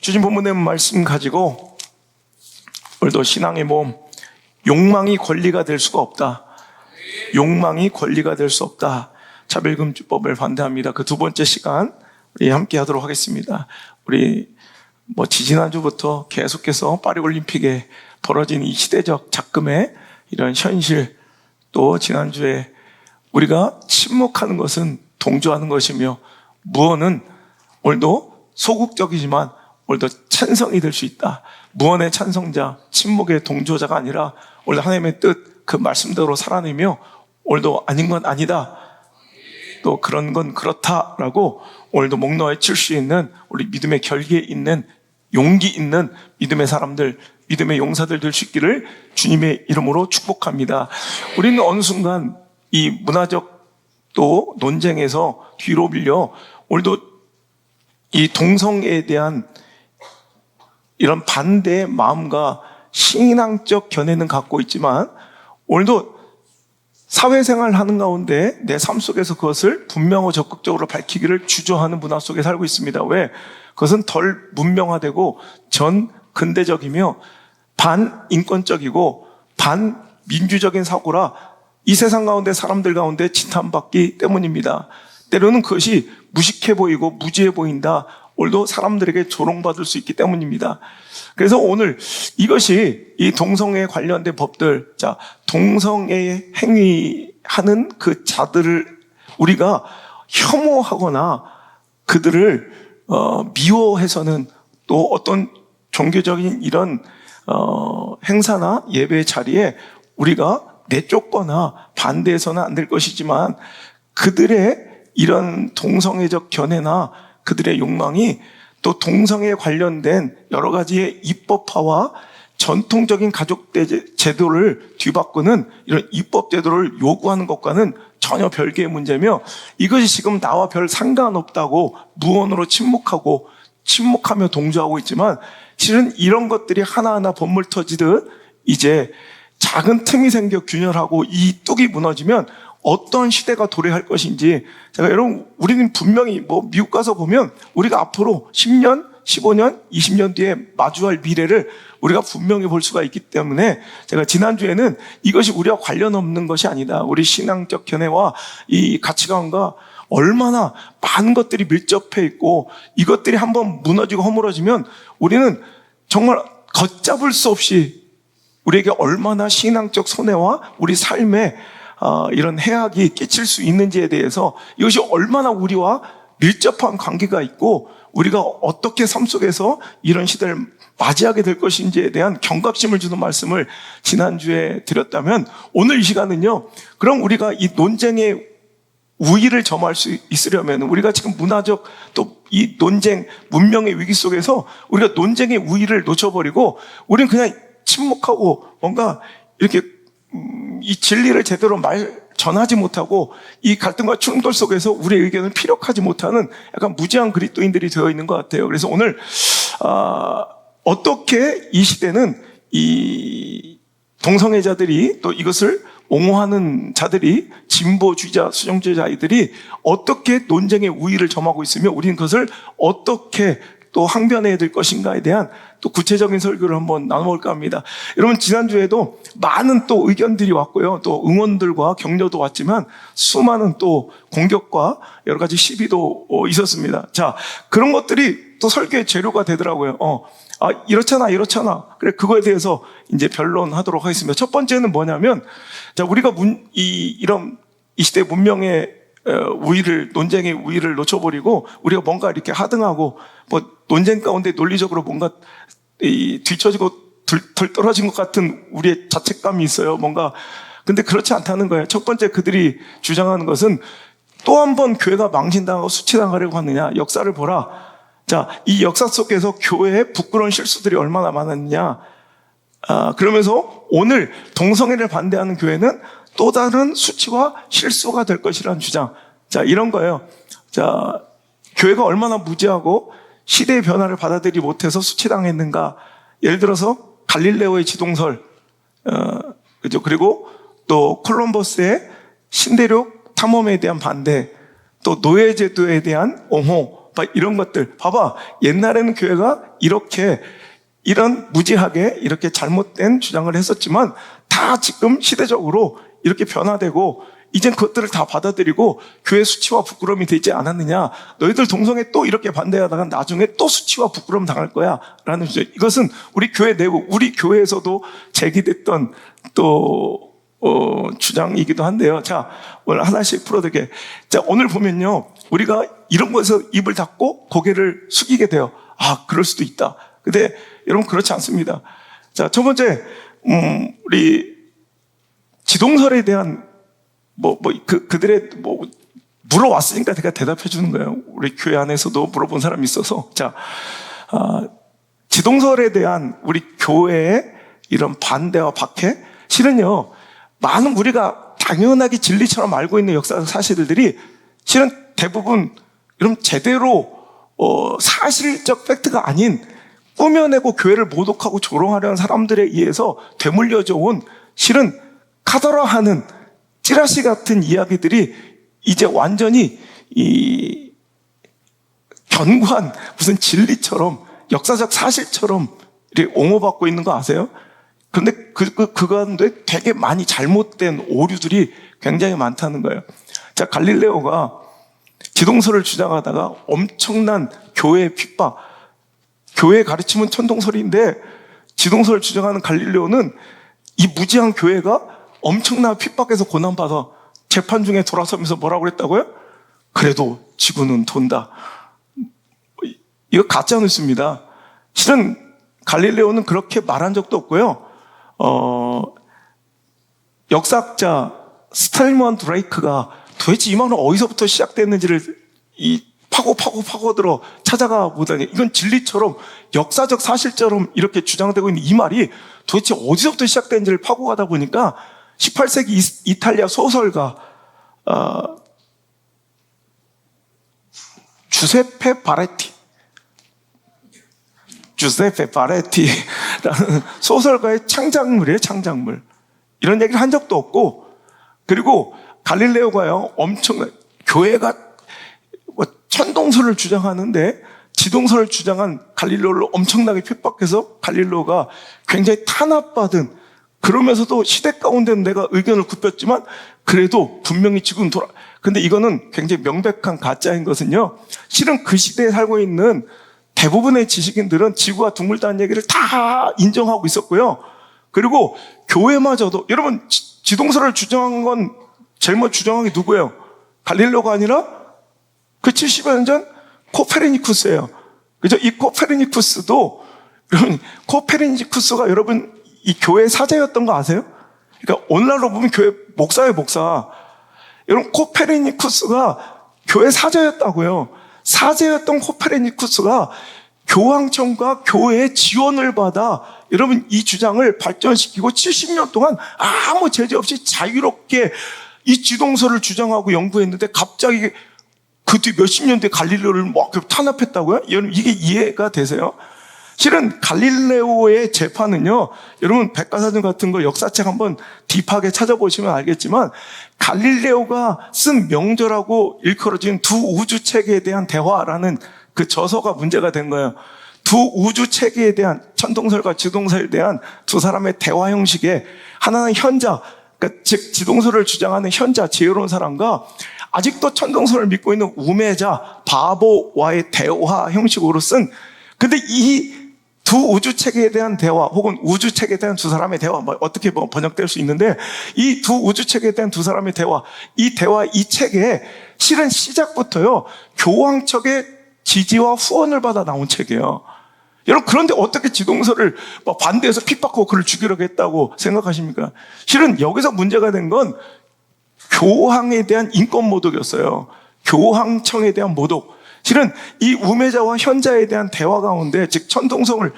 주신 본문의 말씀 가지고 오늘도 신앙의 모험, 욕망이 권리가 될 수가 없다. 욕망이 권리가 될 수 없다. 차별금지법을 반대합니다. 그 두 번째 시간 우리 함께 하도록 하겠습니다. 우리 지지난주부터 계속해서 파리올림픽에 벌어진 이 시대적 작금의 이런 현실, 또 지난주에 우리가 침묵하는 것은 동조하는 것이며 무언은 오늘도 소극적이지만 오늘도 찬성이 될 수 있다. 무언의 찬성자, 침묵의 동조자가 아니라 오늘 하나님의 뜻, 그 말씀대로 살아내며 오늘도 아닌 건 아니다, 또 그런 건 그렇다라고 오늘도 목 놓아 칠 수 있는 우리 믿음의 결계에 있는 용기 있는 믿음의 사람들, 믿음의 용사들 될 수 있기를 주님의 이름으로 축복합니다. 우리는 어느 순간 이 문화적 또 논쟁에서 뒤로 밀려 오늘도 이 동성애에 대한 이런 반대의 마음과 신앙적 견해는 갖고 있지만 오늘도 사회생활을 하는 가운데 내 삶 속에서 그것을 분명하고 적극적으로 밝히기를 주저하는 문화 속에 살고 있습니다. 왜? 그것은 덜 문명화되고 전 근대적이며 반인권적이고 반민주적인 사고라 이 세상 가운데 사람들 가운데 지탄받기 때문입니다. 때로는 그것이 무식해 보이고 무지해 보인다. 오늘도 사람들에게 조롱받을 수 있기 때문입니다. 그래서 오늘 이것이 이 동성애에 관련된 법들, 자, 동성애 행위하는 그 자들을 우리가 혐오하거나 그들을 미워해서는 또 어떤 종교적인 이런 행사나 예배 자리에 우리가 내쫓거나 반대해서는 안 될 것이지만 그들의 이런 동성애적 견해나 그들의 욕망이 또 동성애에 관련된 여러 가지의 입법화와 전통적인 가족 제도를 뒤바꾸는 이런 입법 제도를 요구하는 것과는 전혀 별개의 문제며 이것이 지금 나와 별 상관없다고 무언으로 침묵하며 동조하고 있지만 실은 이런 것들이 하나하나 번물 터지듯 이제 작은 틈이 생겨 균열하고 이 뚝이 무너지면 어떤 시대가 도래할 것인지 여러분 우리는 분명히 미국 가서 보면 우리가 앞으로 10년, 15년, 20년 뒤에 마주할 미래를 우리가 분명히 볼 수가 있기 때문에 제가 지난주에는 이것이 우리와 관련 없는 것이 아니다. 우리 신앙적 견해와 이 가치관과 얼마나 많은 것들이 밀접해 있고 이것들이 한번 무너지고 허물어지면 우리는 정말 걷잡을 수 없이 우리에게 얼마나 신앙적 손해와 우리 삶에 이런 해악이 끼칠 수 있는지에 대해서 이것이 얼마나 우리와 밀접한 관계가 있고 우리가 어떻게 삶 속에서 이런 시대를 맞이하게 될 것인지에 대한 경각심을 주는 말씀을 지난주에 드렸다면 오늘 이 시간은요, 그럼 우리가 이 논쟁의 우위를 점할 수 있으려면 우리가 지금 문화적 또 이 논쟁, 문명의 위기 속에서 우리가 논쟁의 우위를 놓쳐버리고 우리는 그냥 침묵하고 뭔가 이렇게 이 진리를 제대로 전하지 못하고 이 갈등과 충돌 속에서 우리의 의견을 피력하지 못하는 약간 무지한 그리스도인들이 되어 있는 것 같아요. 그래서 오늘 어떻게 이 시대는 이 동성애자들이 또 이것을 옹호하는 자들이 진보주의자, 수정주의자들이 어떻게 논쟁의 우위를 점하고 있으며 우리는 그것을 어떻게 또 항변해야 될 것인가에 대한 또 구체적인 설교를 한번 나눠볼까 합니다. 여러분 지난주에도 많은 또 의견들이 왔고요. 또 응원들과 격려도 왔지만 수많은 또 공격과 여러 가지 시비도 있었습니다. 자, 그런 것들이 또 설교의 재료가 되더라고요. 이렇잖아. 그래, 그거에 대해서 이제 변론하도록 하겠습니다. 첫 번째는 뭐냐면, 자, 우리가 이런 이 시대 문명의 논쟁의 우위를 놓쳐버리고 우리가 뭔가 이렇게 하등하고 논쟁 가운데 논리적으로 뭔가 뒤처지고 덜 떨어진 것 같은 우리의 자책감이 있어요. 근데 그렇지 않다는 거예요. 첫 번째 그들이 주장하는 것은 또 한 번 교회가 망신당하고 수치당하려고 하느냐. 역사를 보라. 자, 이 역사 속에서 교회에 부끄러운 실수들이 얼마나 많았느냐. 그러면서 오늘 동성애를 반대하는 교회는 또 다른 수치와 실수가 될 것이라는 주장. 자, 이런 거예요. 자, 교회가 얼마나 무지하고 시대의 변화를 받아들이지 못해서 수치당했는가. 예를 들어서 갈릴레오의 지동설, 그죠? 그리고 또 콜럼버스의 신대륙 탐험에 대한 반대, 또 노예제도에 대한 옹호, 이런 것들. 봐봐. 옛날에는 교회가 이런 무지하게 이렇게 잘못된 주장을 했었지만 다 지금 시대적으로 이렇게 변화되고 이젠 그것들을 다 받아들이고 교회 수치와 부끄러움이 되지 않았느냐. 너희들 동성애 또 이렇게 반대하다가 나중에 또 수치와 부끄러움 당할 거야. 라는 주제. 이것은 우리 교회 내부, 우리 교회에서도 제기됐던 또 주장이기도 한데요. 자, 오늘 하나씩 풀어드릴게요. 자, 오늘 보면요. 우리가 이런 것에서 입을 닫고 고개를 숙이게 돼요. 아, 그럴 수도 있다. 근데 여러분 그렇지 않습니다. 자, 첫 번째, 우리 지동설에 대한 그들의 물어왔으니까 제가 대답해 주는 거예요. 우리 교회 안에서도 물어본 사람이 있어서. 자, 지동설에 대한 우리 교회의 이런 반대와 박해, 실은요, 많은 우리가 당연하게 진리처럼 알고 있는 역사적 사실들이 실은 대부분 여러분 제대로 사실적 팩트가 아닌 꾸며내고 교회를 모독하고 조롱하려는 사람들에 의해서 되물려져 온 실은 카더라하는 찌라시 같은 이야기들이 이제 완전히 이 견고한 무슨 진리처럼 역사적 사실처럼 이렇게 옹호받고 있는 거 아세요? 그런데 그 가운데 되게 많이 잘못된 오류들이 굉장히 많다는 거예요. 자, 갈릴레오가 지동설을 주장하다가 엄청난 교회의 핍박, 교회의 가르침은 천동설인데 지동설을 주장하는 갈릴레오는 이 무지한 교회가 엄청난 핍박에서 고난받아 재판 중에 돌아서면서 뭐라고 그랬다고요? 그래도 지구는 돈다. 이거 가짜 뉴스입니다. 실은 갈릴레오는 그렇게 말한 적도 없고요. 역사학자 스탈먼 드레이크가 도대체 이 말은 어디서부터 시작됐는지를 파고들어 찾아가 보다니 이건 진리처럼 역사적 사실처럼 이렇게 주장되고 있는 이 말이 도대체 어디서부터 시작된지를 파고가다 보니까 18세기 이탈리아 소설가 주세페 바레티라는 소설가의 창작물이에요. 창작물. 이런 얘기를 한 적도 없고, 그리고 갈릴레오가요 엄청난 교회가 천동설을 주장하는데 지동설을 주장한 갈릴레오를 엄청나게 핍박해서 갈릴레오가 굉장히 탄압받은, 그러면서도 시대 가운데 내가 의견을 굽혔지만 그래도 분명히 지금 근데 이거는 굉장히 명백한 가짜인 것은요, 실은 그 시대에 살고 있는 대부분의 지식인들은 지구가 둥글다는 얘기를 다 인정하고 있었고요. 그리고 교회마저도, 여러분 지동설을 주장한 건 제일 먼저 주장한 게 누구예요? 갈릴레오가 아니라 그 70여 년 전 코페르니쿠스예요. 그죠? 이 코페르니쿠스도, 여러분 코페르니쿠스가 여러분 이 교회 사제였던 거 아세요? 그러니까 오늘날로 보면 교회 목사예요, 목사. 여러분 코페르니쿠스가 교회 사제였다고요. 사제였던 코페르니쿠스가 교황청과 교회의 지원을 받아 여러분 이 주장을 발전시키고 70년 동안 아무 제재 없이 자유롭게 이 지동설을 주장하고 연구했는데 갑자기 그 뒤 몇십 년 뒤에 갈릴레오를 막 탄압했다고요? 여러분 이게 이해가 되세요? 실은 갈릴레오의 재판은요, 여러분 백과사전 같은 거 역사책 한번 딥하게 찾아보시면 알겠지만 갈릴레오가 쓴 명절하고 일컬어진 두 우주 체계에 대한 대화라는 그 저서가 문제가 된 거예요. 두 우주 체계에 대한, 천동설과 지동설에 대한 두 사람의 대화 형식에 하나는 현자, 그러니까 즉 지동설을 주장하는 현자, 지혜로운 사람과 아직도 천동설을 믿고 있는 우매자, 바보와의 대화 형식으로 쓴, 근데 이 두 우주 체계에 대한 대화 혹은 우주 체계에 대한 두 사람의 대화, 어떻게 번역될 수 있는데, 이 두 우주 체계에 대한 두 사람의 대화, 이 책에 실은 시작부터요 교황청의 지지와 후원을 받아 나온 책이에요. 여러분 그런데 어떻게 지동설을 반대해서 핍박하고 그를 죽이려고 했다고 생각하십니까? 실은 여기서 문제가 된 건 교황에 대한 인권 모독이었어요. 교황청에 대한 모독. 실은 이 우매자와 현자에 대한 대화 가운데, 즉 천동설을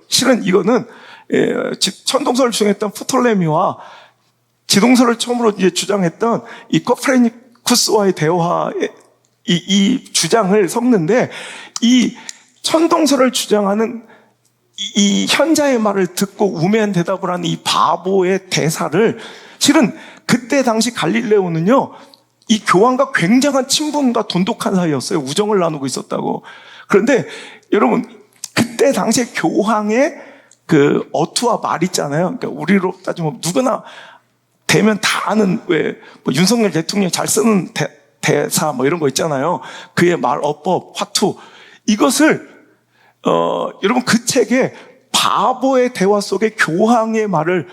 실은 이거는 천동설을 주장했던 프톨레미와 지동설을 처음으로 이제 주장했던 이 코페르니쿠스와의 대화의 이 주장을 섞는데, 이 천동설을 주장하는 이 현자의 말을 듣고 우매한 대답을 하는 이 바보의 대사를, 실은 그때 당시 갈릴레오는요 이 교황과 굉장한 친분과 돈독한 사이였어요. 우정을 나누고 있었다고. 그런데 여러분, 그때 당시에 교황의 그 어투와 말 있잖아요. 그러니까 우리로 따지면 누구나 되면 다 아는, 왜 뭐 윤석열 대통령 잘 쓰는 대사 뭐 이런 거 있잖아요. 그의 말, 어법, 화투. 이것을 여러분, 그 책에 바보의 대화 속에 교황의 말을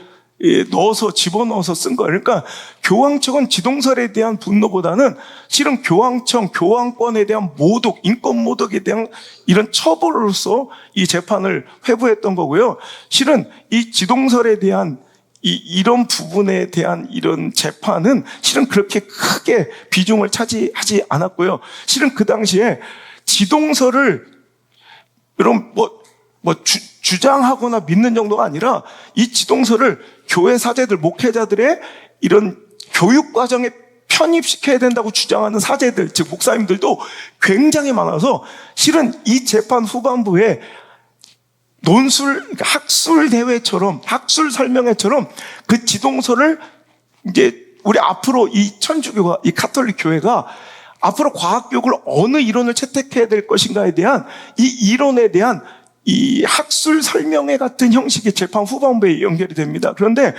넣어서 집어넣어서 쓴 거예요. 그러니까 교황 측은 지동설에 대한 분노보다는 실은 교황청, 교황권에 대한 모독, 인권 모독에 대한 이런 처벌로서 이 재판을 회부했던 거고요. 실은 이 지동설에 대한 이런 부분에 대한 이런 재판은 실은 그렇게 크게 비중을 차지하지 않았고요. 실은 그 당시에 지동설을 여러분 주장하거나 믿는 정도가 아니라 이 지동설을 교회 사제들, 목회자들의 이런 교육 과정에 편입시켜야 된다고 주장하는 사제들, 즉 목사님들도 굉장히 많아서 실은 이 재판 후반부에 학술 대회처럼, 학술 설명회처럼 그 지동설을 이제 우리 앞으로 이 천주교가, 이 가톨릭 교회가 앞으로 과학교육을 어느 이론을 채택해야 될 것인가에 대한 이 이론에 대한 이 학술 설명회 같은 형식의 재판 후반부에 연결이 됩니다. 그런데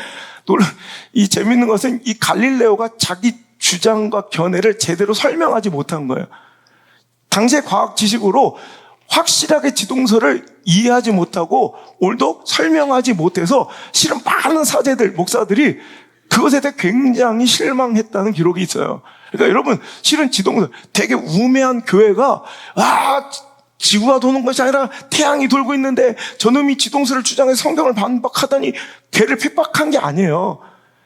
이 재밌는 것은 이 갈릴레오가 자기 주장과 견해를 제대로 설명하지 못한 거예요. 당시의 과학 지식으로 확실하게 지동설을 이해하지 못하고 오늘도 설명하지 못해서 실은 많은 사제들, 목사들이 그것에 대해 굉장히 실망했다는 기록이 있어요. 그러니까 여러분, 실은 지동설, 되게 우매한 교회가 지구가 도는 것이 아니라 태양이 돌고 있는데 저놈이 지동설을 주장해서 성경을 반박하다니 걔를 핍박한 게 아니에요.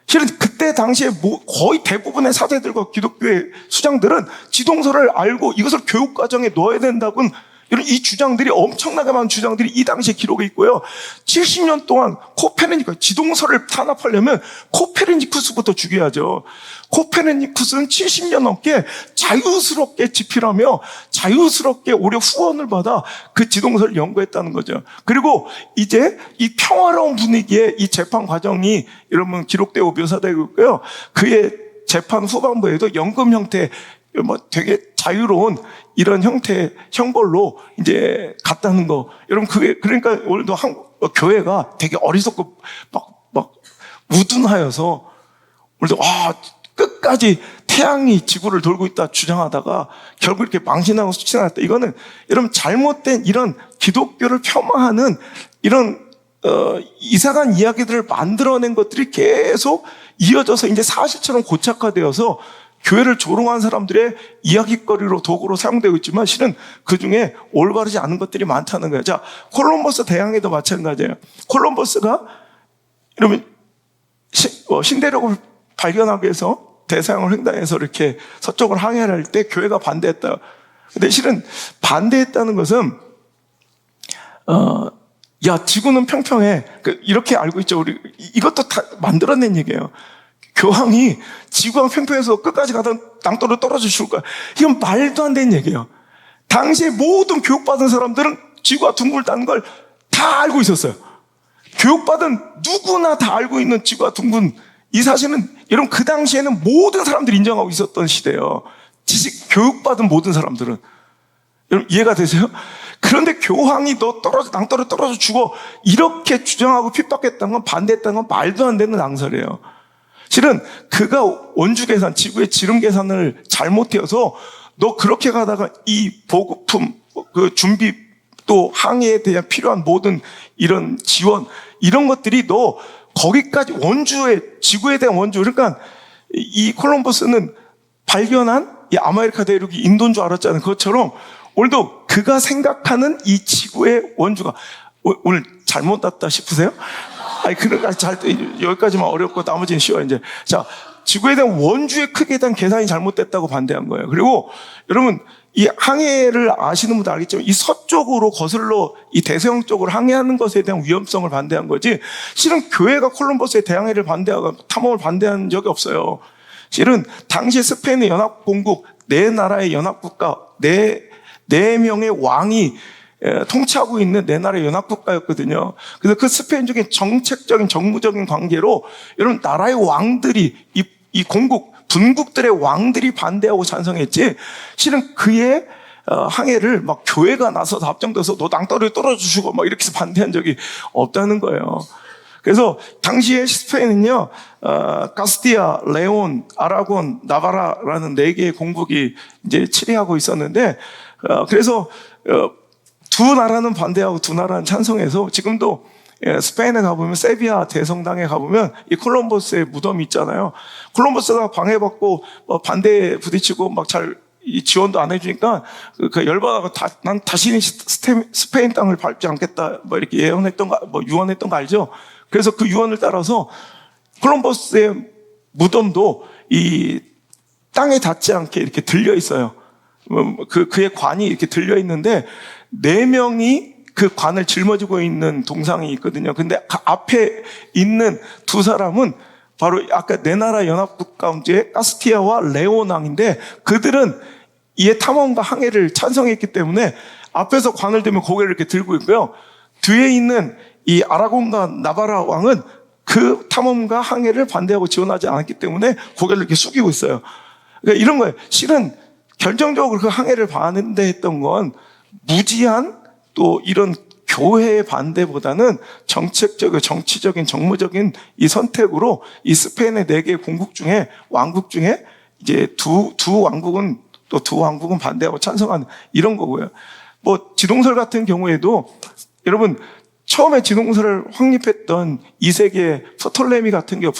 실은 그때 당시에 거의 대부분의 사제들과 기독교의 수장들은 지동설을 알고 이것을 교육과정에 넣어야 된다고는 이런 이 주장들이, 엄청나게 많은 주장들이 이 당시에 기록에 있고요. 70년 동안 지동설을 탄압하려면 코페르니쿠스부터 죽여야죠. 코페르니쿠스는 70년 넘게 자유스럽게 집필하며 자유스럽게 오히려 후원을 받아 그 지동설을 연구했다는 거죠. 그리고 이제 이 평화로운 분위기에 이 재판 과정이 여러분 기록되고 묘사되고 있고요. 그의 재판 후반부에도 연금 형태, 되게 자유로운 이런 형태의 형벌로 이제 갔다는 거. 여러분, 그러니까 오늘도 교회가 되게 어리석고 막 우둔하여서 오늘도 끝까지 태양이 지구를 돌고 있다 주장하다가 결국 이렇게 망신하고 수치나갔다. 이거는 여러분 잘못된 이런 기독교를 폄하하는 이런 이상한 이야기들을 만들어낸 것들이 계속 이어져서 이제 사실처럼 고착화되어서 교회를 조롱한 사람들의 이야기거리로 도구로 사용되고 있지만 실은 그 중에 올바르지 않은 것들이 많다는 거예요. 자, 콜럼버스 대항해도 마찬가지예요. 콜럼버스가 여러분 신대륙을 발견하기 위해서 대서양을 횡단해서 이렇게 서쪽을 항해를 할 때 교회가 반대했다. 근데 실은 반대했다는 것은 지구는 평평해. 이렇게 알고 있죠. 우리 이것도 다 만들어낸 얘기예요. 교황이 지구가 평평해서 끝까지 가던 땅돌을 떨어져 죽을 거야. 이건 말도 안 되는 얘기예요. 당시에 모든 교육받은 사람들은 지구가 둥글다는 걸 다 알고 있었어요. 교육받은 누구나 다 알고 있는 지구가 둥근 이 사실은 여러분 그 당시에는 모든 사람들이 인정하고 있었던 시대예요. 교육받은 모든 사람들은. 여러분 이해가 되세요? 그런데 교황이 땅돌을 떨어져 죽어 이렇게 주장하고 핍박했다는 건, 반대했다는 건 말도 안 되는 낭설이에요. 실은 그가 원주 계산, 지구의 지름 계산을 잘못해서 너 그렇게 가다가 이 보급품, 그 준비 또 항해에 대한 필요한 모든 이런 지원, 이런 것들이 너 거기까지 지구에 대한 원주, 그러니까 이 콜럼버스는 발견한 이 아메리카 대륙이 인도인 줄 알았잖아요. 그것처럼 오늘도 그가 생각하는 이 지구의 원주가 오늘 잘못 났다 싶으세요? 그러니까 여기까지만 어렵고 나머지는 쉬워요, 이제. 자, 지구에 대한 원주의 크기에 대한 계산이 잘못됐다고 반대한 거예요. 그리고 여러분, 이 항해를 아시는 분들 알겠지만 이 서쪽으로 거슬러 이 대서양 쪽으로 항해하는 것에 대한 위험성을 반대한 거지, 실은 교회가 콜럼버스의 대항해를 반대하고 탐험을 반대한 적이 없어요. 실은 당시 스페인의 연합공국, 네 나라의 연합국가, 네 명의 왕이 통치하고 있는 네 나라의 연합국가였거든요. 그래서 그 스페인적인 정책적인 정무적인 관계로 여러분 나라의 왕들이 이 공국 분국들의 왕들이 반대하고 찬성했지, 실은 그의 항해를 막 교회가 나서서 합정돼서 너 낭떠러리 떨어주시고 막 이렇게 해서 반대한 적이 없다는 거예요. 그래서 당시에 스페인은요, 카스티아, 레온, 아라곤, 나바라라는 4개의 공국이 이제 치리하고 있었는데, 그래서 두 나라는 반대하고 두 나라는 찬성해서 지금도 스페인에 가보면 세비야 대성당에 가보면 이 콜럼버스의 무덤이 있잖아요. 콜럼버스가 방해받고 반대에 부딪히고 막 잘 지원도 안 해주니까 그 열받아서 난 다시는 스페인 땅을 밟지 않겠다 뭐 이렇게 예언했던 거, 뭐 유언했던 거 알죠? 그래서 그 유언을 따라서 콜럼버스의 무덤도 이 땅에 닿지 않게 이렇게 들려 있어요. 그의 관이 이렇게 들려 있는데 4명이 그 관을 짊어지고 있는 동상이 있거든요. 근데 그 앞에 있는 두 사람은 바로 아까 네 나라 연합국 가운데 카스티아와 레온 왕인데, 그들은 이에 탐험과 항해를 찬성했기 때문에 앞에서 관을 들면 고개를 이렇게 들고 있고요. 뒤에 있는 이 아라곤과 나바라 왕은 그 탐험과 항해를 반대하고 지원하지 않았기 때문에 고개를 이렇게 숙이고 있어요. 그러니까 이런 거예요. 실은 결정적으로 그 항해를 반대했던 건 무지한 또 이런 교회의 반대보다는 정책적인, 정치적인, 정무적인 이 선택으로 이 스페인의 4개의 공국 중에, 왕국 중에 이제 두 왕국은 반대하고 찬성하는 이런 거고요. 뭐 지동설 같은 경우에도 여러분 처음에 지동설을 확립했던 2세기의 프톨레미 같은 경우,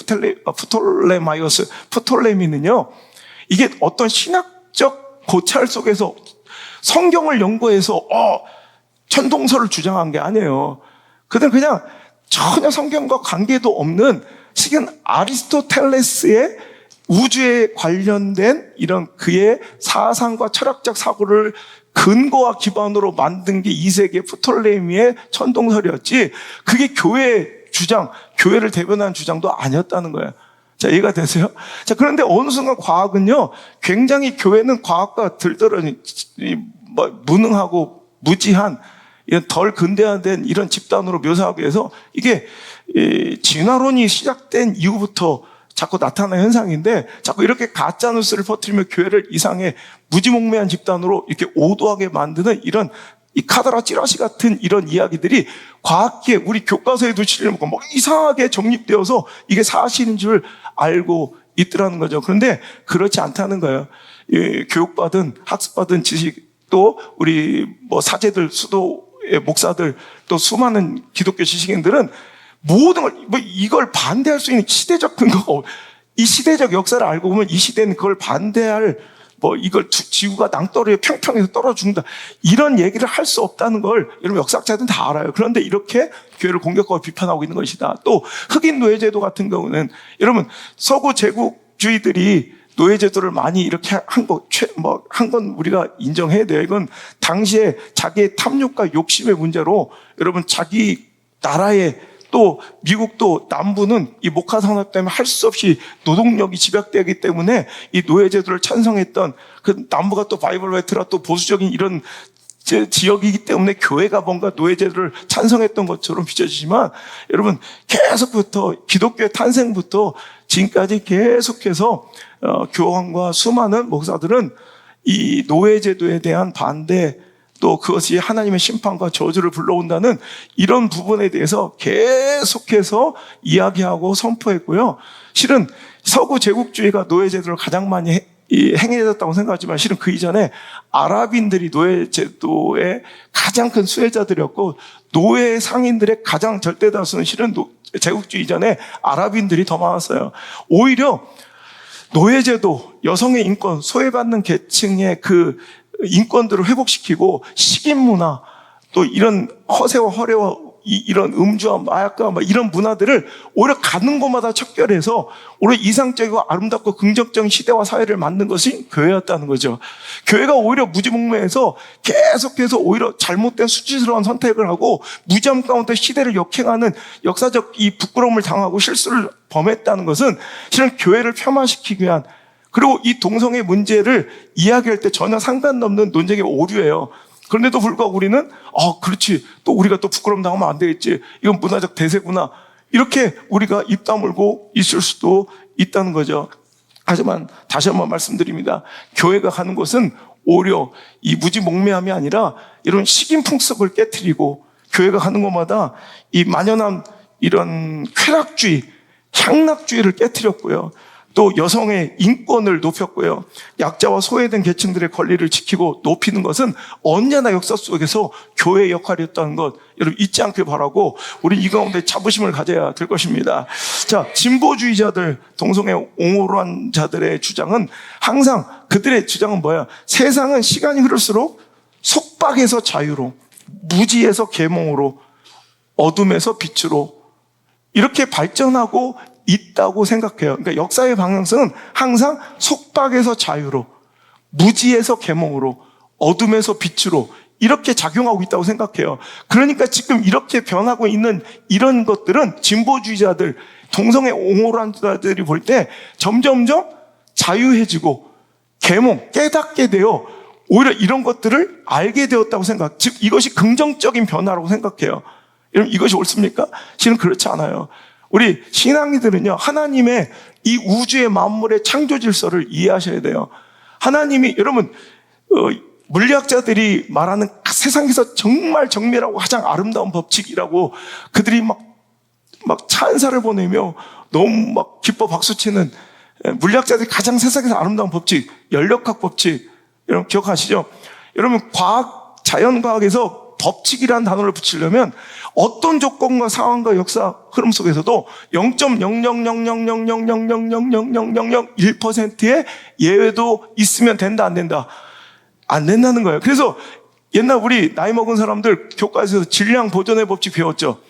프톨레미는요, 이게 어떤 신학적 고찰 속에서 성경을 연구해서 천동설을 주장한 게 아니에요. 그들은 그냥 전혀 성경과 관계도 없는 지금 아리스토텔레스의 우주에 관련된 이런 그의 사상과 철학적 사고를 근거와 기반으로 만든 게 2세기의 프톨레미의 천동설이었지, 그게 교회의 주장, 교회를 대변하는 주장도 아니었다는 거예요. 자, 이해가 되세요? 자, 그런데 어느 순간 과학은요, 굉장히 교회는 과학과 들떠러니 무능하고 무지한 이런 덜 근대화된 이런 집단으로 묘사하기 위해서 이게 진화론이 시작된 이후부터 자꾸 나타나는 현상인데, 자꾸 이렇게 가짜뉴스를 퍼뜨리며 교회를 이상의 무지몽매한 집단으로 이렇게 오도하게 만드는 이런 이 카더라 찌라시 같은 이런 이야기들이 과학계 우리 교과서에도 실려먹고 막 이상하게 정립되어서 이게 사실인 줄 알고 있더라는 거죠. 그런데 그렇지 않다는 거예요. 교육받은, 학습받은 지식, 또 우리 뭐 사제들, 수도의 목사들, 또 수많은 기독교 지식인들은 모든 걸, 이걸 반대할 수 있는 시대적 근거가, 이 시대적 역사를 알고 보면 이 시대는 그걸 반대할, 이걸 지구가 낭떠러리에 평평해서 떨어져 죽는다, 이런 얘기를 할 수 없다는 걸 여러분 역사학자들은 다 알아요. 그런데 이렇게 교회를 공격하고 비판하고 있는 것이다. 또 흑인 노예제도 같은 경우는 여러분 서구 제국주의들이 노예제도를 많이 이렇게 한 건 우리가 인정해야 돼요. 이건 당시에 자기의 탐욕과 욕심의 문제로 여러분 자기 나라의, 또 미국도 남부는 이 목화 산업 때문에 할 수 없이 노동력이 집약되기 때문에 이 노예제도를 찬성했던, 그 남부가 또 바이블 벨트라 또 보수적인 이런 지역이기 때문에 교회가 뭔가 노예제도를 찬성했던 것처럼 비춰지지만, 여러분 계속부터 기독교의 탄생부터 지금까지 계속해서 교황과 수많은 목사들은 이 노예제도에 대한 반대, 또 그것이 하나님의 심판과 저주를 불러온다는 이런 부분에 대해서 계속해서 이야기하고 선포했고요. 실은 서구 제국주의가 노예제도를 가장 많이 행해졌다고 생각하지만 실은 그 이전에 아랍인들이 노예제도의 가장 큰 수혜자들이었고, 노예 상인들의 가장 절대 다수는 실은 제국주의 이전에 아랍인들이 더 많았어요. 오히려 노예제도, 여성의 인권, 소외받는 계층의 그 인권들을 회복시키고 식인 문화, 또 이런 허세와 허례와 이런 음주와 마약과 이런 문화들을 오히려 가는 곳마다 척결해서 오히려 이상적이고 아름답고 긍정적인 시대와 사회를 만든 것이 교회였다는 거죠. 교회가 오히려 무지몽매해서 계속해서 오히려 잘못된 수치스러운 선택을 하고 무지함 가운데 시대를 역행하는 역사적 이 부끄러움을 당하고 실수를 범했다는 것은 실은 교회를 폄하시키기 위한, 그리고 이 동성애 문제를 이야기할 때 전혀 상관없는 논쟁의 오류예요. 그런데도 불구하고 우리는 그렇지, 또 우리가 또 부끄러움 당하면 안 되겠지, 이건 문화적 대세구나, 이렇게 우리가 입 다물고 있을 수도 있다는 거죠. 하지만 다시 한번 말씀드립니다. 교회가 가는 곳은 오히려 이 무지몽매함이 아니라 이런 식인풍습을 깨트리고, 교회가 가는 곳마다 이 만연한 이런 쾌락주의, 향락주의를 깨트렸고요. 또 여성의 인권을 높였고요. 약자와 소외된 계층들의 권리를 지키고 높이는 것은 언제나 역사 속에서 교회의 역할이었다는 것 여러분 잊지 않길 바라고, 우리 이 가운데 자부심을 가져야 될 것입니다. 자, 진보주의자들, 동성애 옹호한 자들의 주장은 항상, 그들의 주장은 뭐야? 세상은 시간이 흐를수록 속박에서 자유로, 무지에서 계몽으로, 어둠에서 빛으로 이렇게 발전하고 있다고 생각해요. 그러니까 역사의 방향성은 항상 속박에서 자유로, 무지에서 계몽으로, 어둠에서 빛으로 이렇게 작용하고 있다고 생각해요. 그러니까 지금 이렇게 변하고 있는 이런 것들은 진보주의자들, 동성애 옹호를 한 자들이 볼 때 점점점 자유해지고 계몽, 깨닫게 되어 오히려 이런 것들을 알게 되었다고 생각, 즉 이것이 긍정적인 변화라고 생각해요. 여러분, 이것이 옳습니까? 실은 그렇지 않아요. 우리 신앙이들은요, 하나님의 이 우주의 만물의 창조 질서를 이해하셔야 돼요. 하나님이, 여러분, 물리학자들이 말하는 세상에서 정말 정밀하고 가장 아름다운 법칙이라고 그들이 막 찬사를 보내며 너무 막 기뻐 박수치는 물리학자들이 가장 세상에서 아름다운 법칙, 연력학 법칙, 여러분 기억하시죠? 여러분, 자연과학에서 법칙이라는 단어를 붙이려면 어떤 조건과 상황과 역사 흐름 속에서도 0.0000000000001%의 예외도 있으면 된다, 안 된다? 안 된다는 거예요. 그래서 옛날 우리 나이 먹은 사람들 교과서에서 질량 보존의 법칙 배웠죠.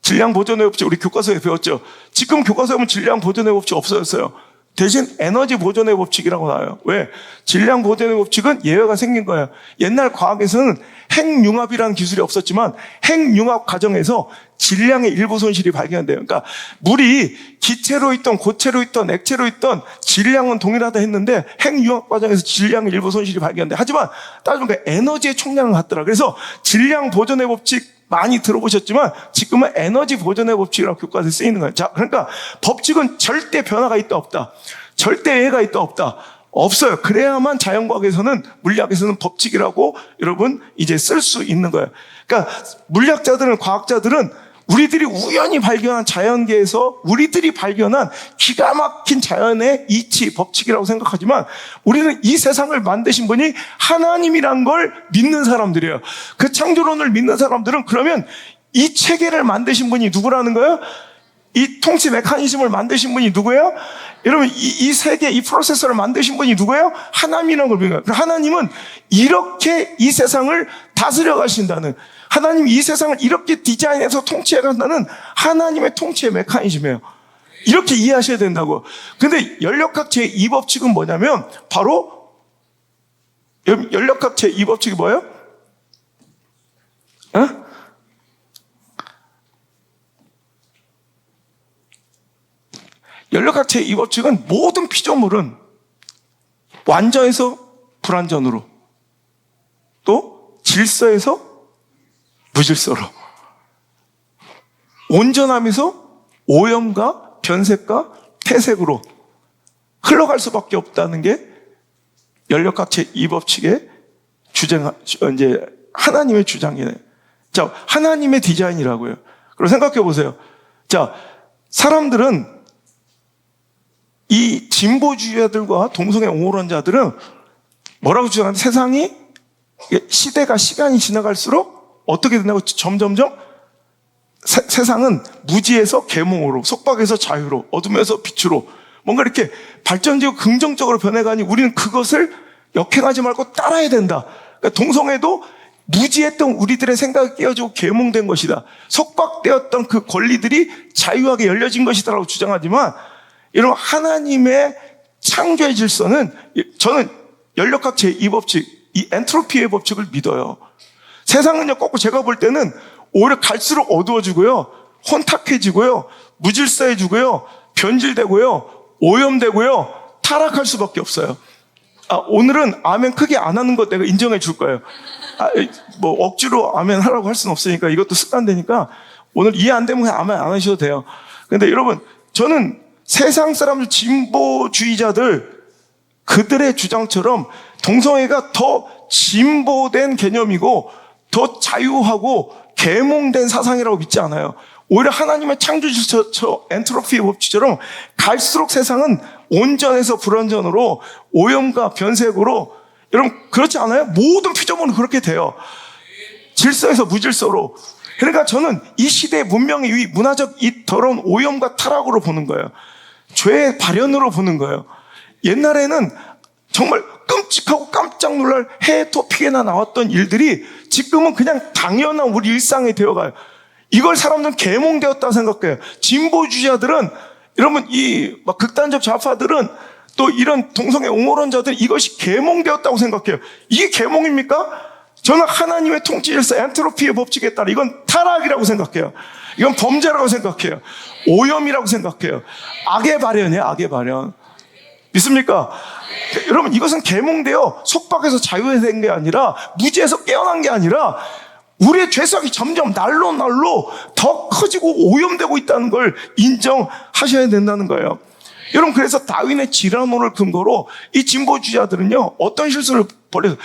질량 보존의 법칙 우리 교과서에 배웠죠. 지금 교과서에 보면 질량 보존의 법칙 없어졌어요. 대신 에너지 보존의 법칙이라고 나와요. 왜? 질량 보존의 법칙은 예외가 생긴 거예요. 옛날 과학에서는 핵융합이라는 기술이 없었지만 핵융합 과정에서 질량의 일부 손실이 발견돼요. 그러니까 물이 기체로 있던 고체로 있던 액체로 있던 질량은 동일하다 했는데 핵융합 과정에서 질량의 일부 손실이 발견돼. 하지만 따져보니까 에너지의 총량은 같더라. 그래서 질량 보존의 법칙 많이 들어보셨지만 지금은 에너지 보존의 법칙이라고 교과서에 쓰이는 거예요. 자, 그러니까 법칙은 절대 변화가 있다 없다, 절대 예외가 있다 없다, 없어요. 그래야만 자연과학에서는, 물리학에서는 법칙이라고 여러분 이제 쓸 수 있는 거예요. 그러니까 물리학자들은, 과학자들은 우리들이 우연히 발견한 자연계에서 우리들이 발견한 기가 막힌 자연의 이치, 법칙이라고 생각하지만 우리는 이 세상을 만드신 분이 하나님이란 걸 믿는 사람들이에요. 그 창조론을 믿는 사람들은 그러면 이 체계를 만드신 분이 누구라는 거예요? 이 통치 메커니즘을 만드신 분이 누구예요? 여러분, 이 세계, 이 프로세서를 만드신 분이 누구예요? 하나님이라는 걸 믿는 거예요. 하나님은 이렇게 이 세상을 다스려 가신다는, 하나님이 이 세상을 이렇게 디자인해서 통치해 간다는 하나님의 통치의 메커니즘이에요. 이렇게 이해하셔야 된다고. 근데 연력학 제2법칙은 뭐냐면 바로, 연력학 제2법칙이 뭐예요? 연력학 제2법칙은 모든 피조물은 완전에서 불완전으로, 또 질서에서 무질서로, 온전함에서 오염과 변색과 퇴색으로 흘러갈 수밖에 없다는 게 연력학 제2법칙의 이제 하나님의 주장이에요. 자, 하나님의 디자인이라고요. 그럼 생각해 보세요. 자, 사람들은, 이 진보주의자들과 동성애 옹호론자들은 뭐라고 주장하는데, 세상이, 시대가, 시간이 지나갈수록 어떻게 된다고? 점점점 세상은 무지에서 계몽으로, 속박에서 자유로, 어둠에서 빛으로 뭔가 이렇게 발전적이고 긍정적으로 변해가니 우리는 그것을 역행하지 말고 따라야 된다. 그러니까 동성애도 무지했던 우리들의 생각이 깨어지고 계몽된 것이다, 속박되었던 그 권리들이 자유하게 열려진 것이다라고 주장하지만, 여러분, 하나님의 창조의 질서는, 저는 연력학 제2법칙, 이 엔트로피의 법칙을 믿어요. 세상은요, 거꾸로 제가 볼 때는 오히려 갈수록 어두워지고요, 혼탁해지고요, 무질서해지고요, 변질되고요, 오염되고요, 타락할 수밖에 없어요. 오늘은 아멘 크게 안 하는 것 내가 인정해 줄 거예요. 뭐 억지로 아멘 하라고 할 수는 없으니까, 이것도 습관되니까 오늘 이해 안 되면 그냥 아멘 안 하셔도 돼요. 근데 여러분, 저는 세상 사람들, 진보주의자들, 그들의 주장처럼 동성애가 더 진보된 개념이고 더 자유하고 계몽된 사상이라고 믿지 않아요. 오히려 하나님의 창조 질서, 엔트로피의 법칙처럼 갈수록 세상은 온전에서 불완전으로, 오염과 변색으로, 여러분 그렇지 않아요? 모든 피조물은 그렇게 돼요. 질서에서 무질서로. 그러니까 저는 이 시대의 문명의 이 문화적 이 더러운 오염과 타락으로 보는 거예요. 죄의 발현으로 보는 거예요. 옛날에는 정말 끔찍하고 깜짝 놀랄 해외 토픽에나 나왔던 일들이 지금은 그냥 당연한 우리 일상이 되어가요. 이걸 사람들은 계몽되었다고 생각해요. 진보주의자들은, 여러분 이 막 극단적 좌파들은, 또 이런 동성애 옹호론자들은 이것이 계몽되었다고 생각해요. 이게 계몽입니까? 저는 하나님의 통치질서, 엔트로피의 법칙에 따라 이건 타락이라고 생각해요. 이건 범죄라고 생각해요. 오염이라고 생각해요. 악의 발현이에요, 악의 발현. 믿습니까? 여러분 이것은 계몽되어 속박에서 자유된 게 아니라, 무지에서 깨어난 게 아니라, 우리의 죄성이 점점 날로 더 커지고 오염되고 있다는 걸 인정하셔야 된다는 거예요. 여러분 그래서 다윈의 진화론을 근거로 이 진보주의자들은요 어떤 실수를 벌여서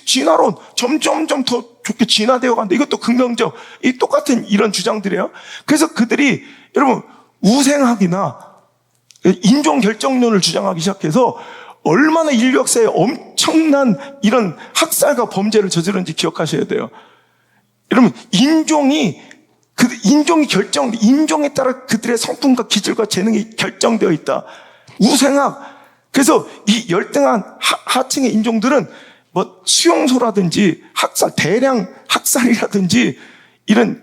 진화론 점점 더 좋게 진화되어 간다. 이것도 긍정적, 이 똑같은 이런 주장들이에요. 그래서 그들이 여러분 우생학이나 인종 결정론을 주장하기 시작해서 얼마나 인류 역사에 엄청난 이런 학살과 범죄를 저지른지 기억하셔야 돼요. 여러분 인종이 인종에 따라 그들의 성품과 기질과 재능이 결정되어 있다. 우생학. 그래서 이 열등한 하층의 인종들은 뭐 수용소라든지 대량 학살이라든지 이런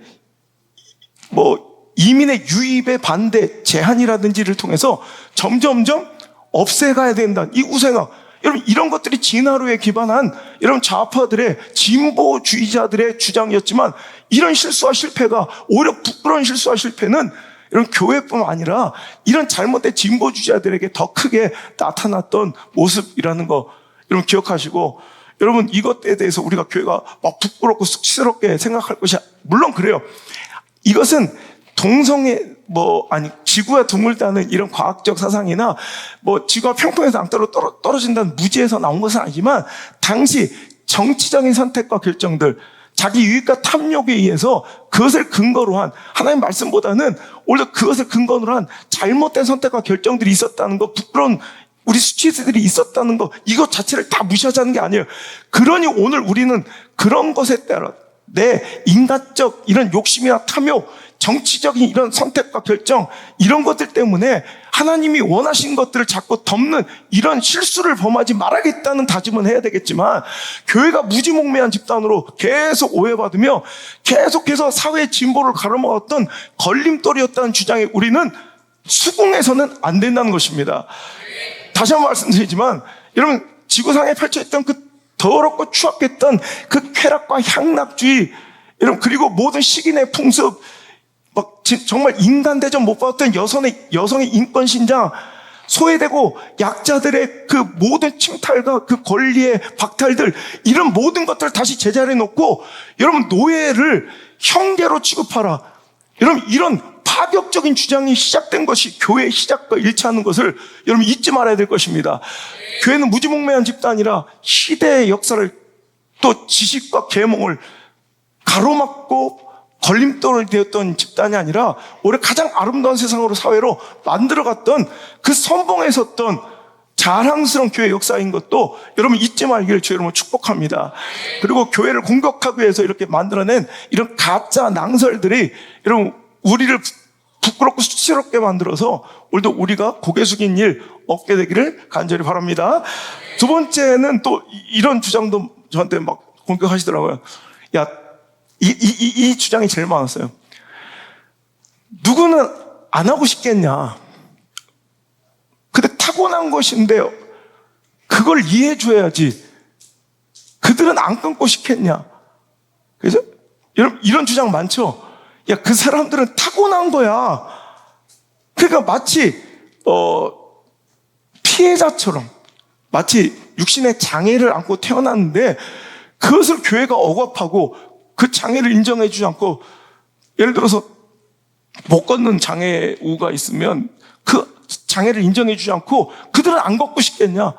뭐 이민의 유입에 반대 제한이라든지를 통해서 점점점 없애가야 된다. 이 우생학. 여러분 이런 것들이 진화론에 기반한 여러분 좌파들의, 진보주의자들의 주장이었지만, 이런 실수와 실패가, 오히려 부끄러운 실수와 실패는 이런 교회뿐만 아니라 이런 잘못된 진보주의자들에게 더 크게 나타났던 모습이라는 거 여러분 기억하시고, 여러분 이것에 대해서 우리가 교회가 막 부끄럽고 수치스럽게 생각할 것이, 물론 그래요. 이것은 동성애 지구가 드물다는 이런 과학적 사상이나 지구가 평평해서 땅으로 떨어진다는 무지에서 나온 것은 아니지만, 당시 정치적인 선택과 결정들, 자기 유익과 탐욕에 의해서 그것을 근거로 한, 하나님 말씀보다는 오히려 그것을 근거로 한 잘못된 선택과 결정들이 있었다는 거, 부끄러운 우리 수치들이 있었다는 거, 이것 자체를 다 무시하자는 게 아니에요. 그러니 오늘 우리는 그런 것에 따라 내 인간적 이런 욕심이나 탐욕, 정치적인 이런 선택과 결정, 이런 것들 때문에 하나님이 원하신 것들을 자꾸 덮는 이런 실수를 범하지 말아야겠다는 다짐은 해야 되겠지만, 교회가 무지몽매한 집단으로 계속 오해받으며 계속해서 사회의 진보를 가로막았던 걸림돌이었다는 주장에 우리는 수긍해서는 안 된다는 것입니다. 다시 한번 말씀드리지만, 여러분 지구상에 펼쳐있던 그 더럽고 추악했던 그 쾌락과 향락주의, 여러분 그리고 모든 식인의 풍습, 정말 인간 대접 못 받았던 여성의 인권 신장, 소외되고 약자들의 그 모든 침탈과 그 권리의 박탈들, 이런 모든 것들을 다시 제자리에 놓고, 여러분 노예를 형제로 취급하라. 여러분 이런 파격적인 주장이 시작된 것이 교회의 시작과 일치하는 것을 여러분 잊지 말아야 될 것입니다. 교회는 무지몽매한 집단이라 시대의 역사를, 또 지식과 계몽을 가로막고 걸림돌이 되었던 집단이 아니라 오히려 가장 아름다운 세상으로, 사회로 만들어갔던, 그 선봉에 섰던 자랑스러운 교회 역사인 것도 여러분 잊지 말기를 주 여러분 축복합니다. 그리고 교회를 공격하기 위해서 이렇게 만들어낸 이런 가짜 낭설들이 여러분 우리를 부끄럽고 수치스럽게 만들어서 오늘도 우리가 고개 숙인 일 없게 되기를 간절히 바랍니다. 두 번째는 또 이런 주장도 저한테 막 공격하시더라고요. 이 주장이 제일 많았어요. 누구는 안 하고 싶겠냐. 근데 타고난 것인데 그걸 이해해줘야지. 그들은 안 끊고 싶겠냐. 그래서 여러분 이런 주장 많죠. 그 사람들은 타고난 거야. 그러니까 마치 피해자처럼, 마치 육신의 장애를 안고 태어났는데 그것을 교회가 억압하고 그 장애를 인정해 주지 않고, 예를 들어서 못 걷는 장애우가 있으면 그 장애를 인정해 주지 않고 그들은 안 걷고 싶겠냐?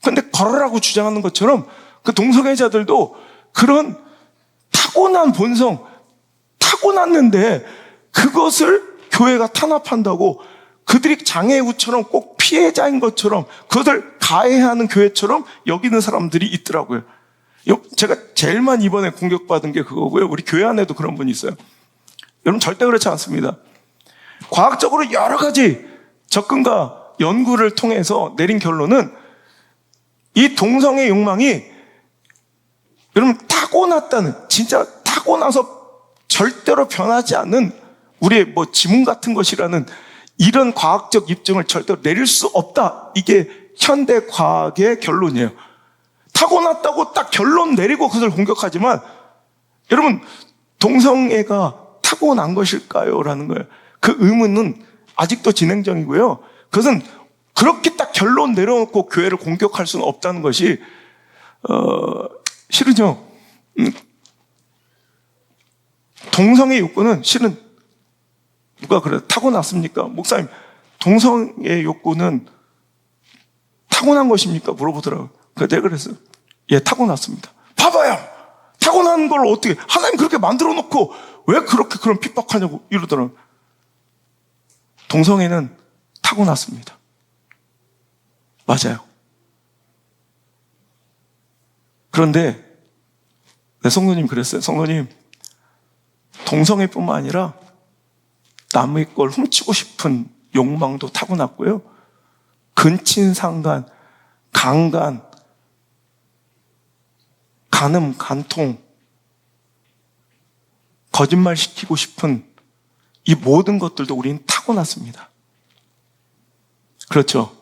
근데 걸으라고 주장하는 것처럼 그 동성애자들도 그런 타고난 본성, 타고났는데 그것을 교회가 탄압한다고 그들이 장애우처럼 꼭 피해자인 것처럼 그것을 가해하는 교회처럼 여기는 사람들이 있더라고요. 제가 제일 많이 이번에 공격받은 게 그거고요. 우리 교회 안에도 그런 분이 있어요. 여러분 절대 그렇지 않습니다. 과학적으로 여러 가지 접근과 연구를 통해서 내린 결론은 이 동성애 욕망이 여러분 타고났다는, 진짜 타고나서 절대로 변하지 않는 우리의 뭐 지문 같은 것이라는 이런 과학적 입증을 절대로 내릴 수 없다. 이게 현대 과학의 결론이에요. 타고났다고 딱 결론 내리고 그것을 공격하지만 여러분 동성애가 타고난 것일까요? 라는 거예요. 그 의문은 아직도 진행 중이고요. 그것은 그렇게 딱 결론 내려놓고 교회를 공격할 수는 없다는 것이 실은요. 동성애 욕구는 실은 누가 그래요? 타고났습니까? 목사님, 동성애 욕구는 타고난 것입니까? 물어보더라고요. 내가 그랬어요. 예, 타고났습니다. 봐봐요. 타고난 걸 어떻게 하나님 그렇게 만들어 놓고 왜 그렇게 그런 핍박하냐고 이러더라고요. 동성애는 타고났습니다. 맞아요. 그런데 내 성도님 그랬어요. 성도님, 동성애뿐만 아니라 남의 걸 훔치고 싶은 욕망도 타고났고요. 근친상간, 강간, 간음, 간통, 거짓말 시키고 싶은 이 모든 것들도 우리는 타고났습니다. 그렇죠?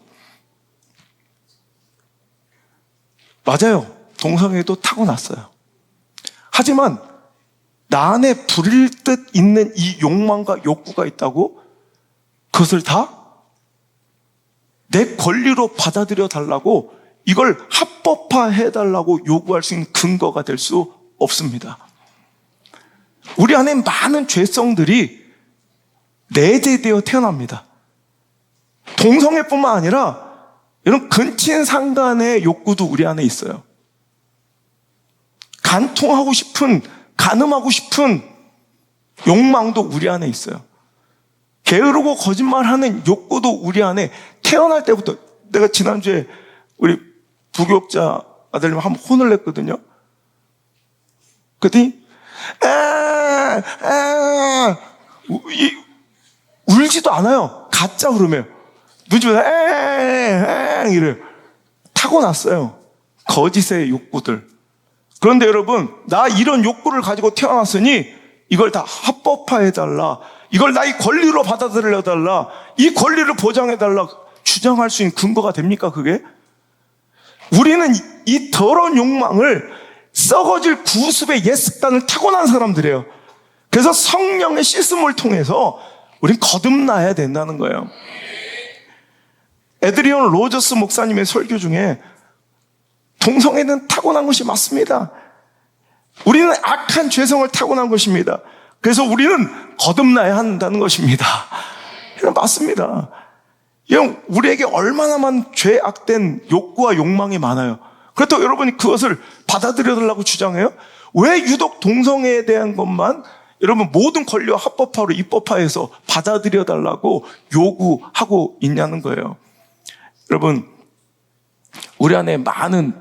맞아요. 동성애도 타고났어요. 하지만 나 안에 불일 듯 있는 이 욕망과 욕구가 있다고 그것을 다 내 권리로 받아들여 달라고 이걸 합법화해 달라고 요구할 수 있는 근거가 될 수 없습니다. 우리 안에 많은 죄성들이 내재되어 태어납니다. 동성애뿐만 아니라 이런 근친상간의 욕구도 우리 안에 있어요. 간통하고 싶은, 간음하고 싶은 욕망도 우리 안에 있어요. 게으르고 거짓말하는 욕구도 우리 안에 태어날 때부터. 내가 지난주에 우리 부교육자 아들님 한번 혼을 냈거든요. 그랬더니 울지도 않아요. 가짜 울음이에요. 눈치보다 이래요. 타고났어요. 거짓의 욕구들. 그런데 여러분, 나 이런 욕구를 가지고 태어났으니 이걸 다 합법화해달라. 이걸 나의 권리로 받아들여달라. 이 권리를 보장해달라. 주장할 수 있는 근거가 됩니까, 그게? 우리는 이 더러운 욕망을 썩어질 구습의 옛 습관을 타고난 사람들이에요. 그래서 성령의 씻음을 통해서 우린 거듭나야 된다는 거예요. 에드리언 로저스 목사님의 설교 중에 동성애는 타고난 것이 맞습니다. 우리는 악한 죄성을 타고난 것입니다. 그래서 우리는 거듭나야 한다는 것입니다. 맞습니다. 우리에게 얼마나 많은 죄악된 욕구와 욕망이 많아요. 그렇다고 여러분이 그것을 받아들여달라고 주장해요? 왜 유독 동성애에 대한 것만 여러분 모든 권리와 합법화로 입법화해서 받아들여달라고 요구하고 있냐는 거예요. 여러분, 우리 안에 많은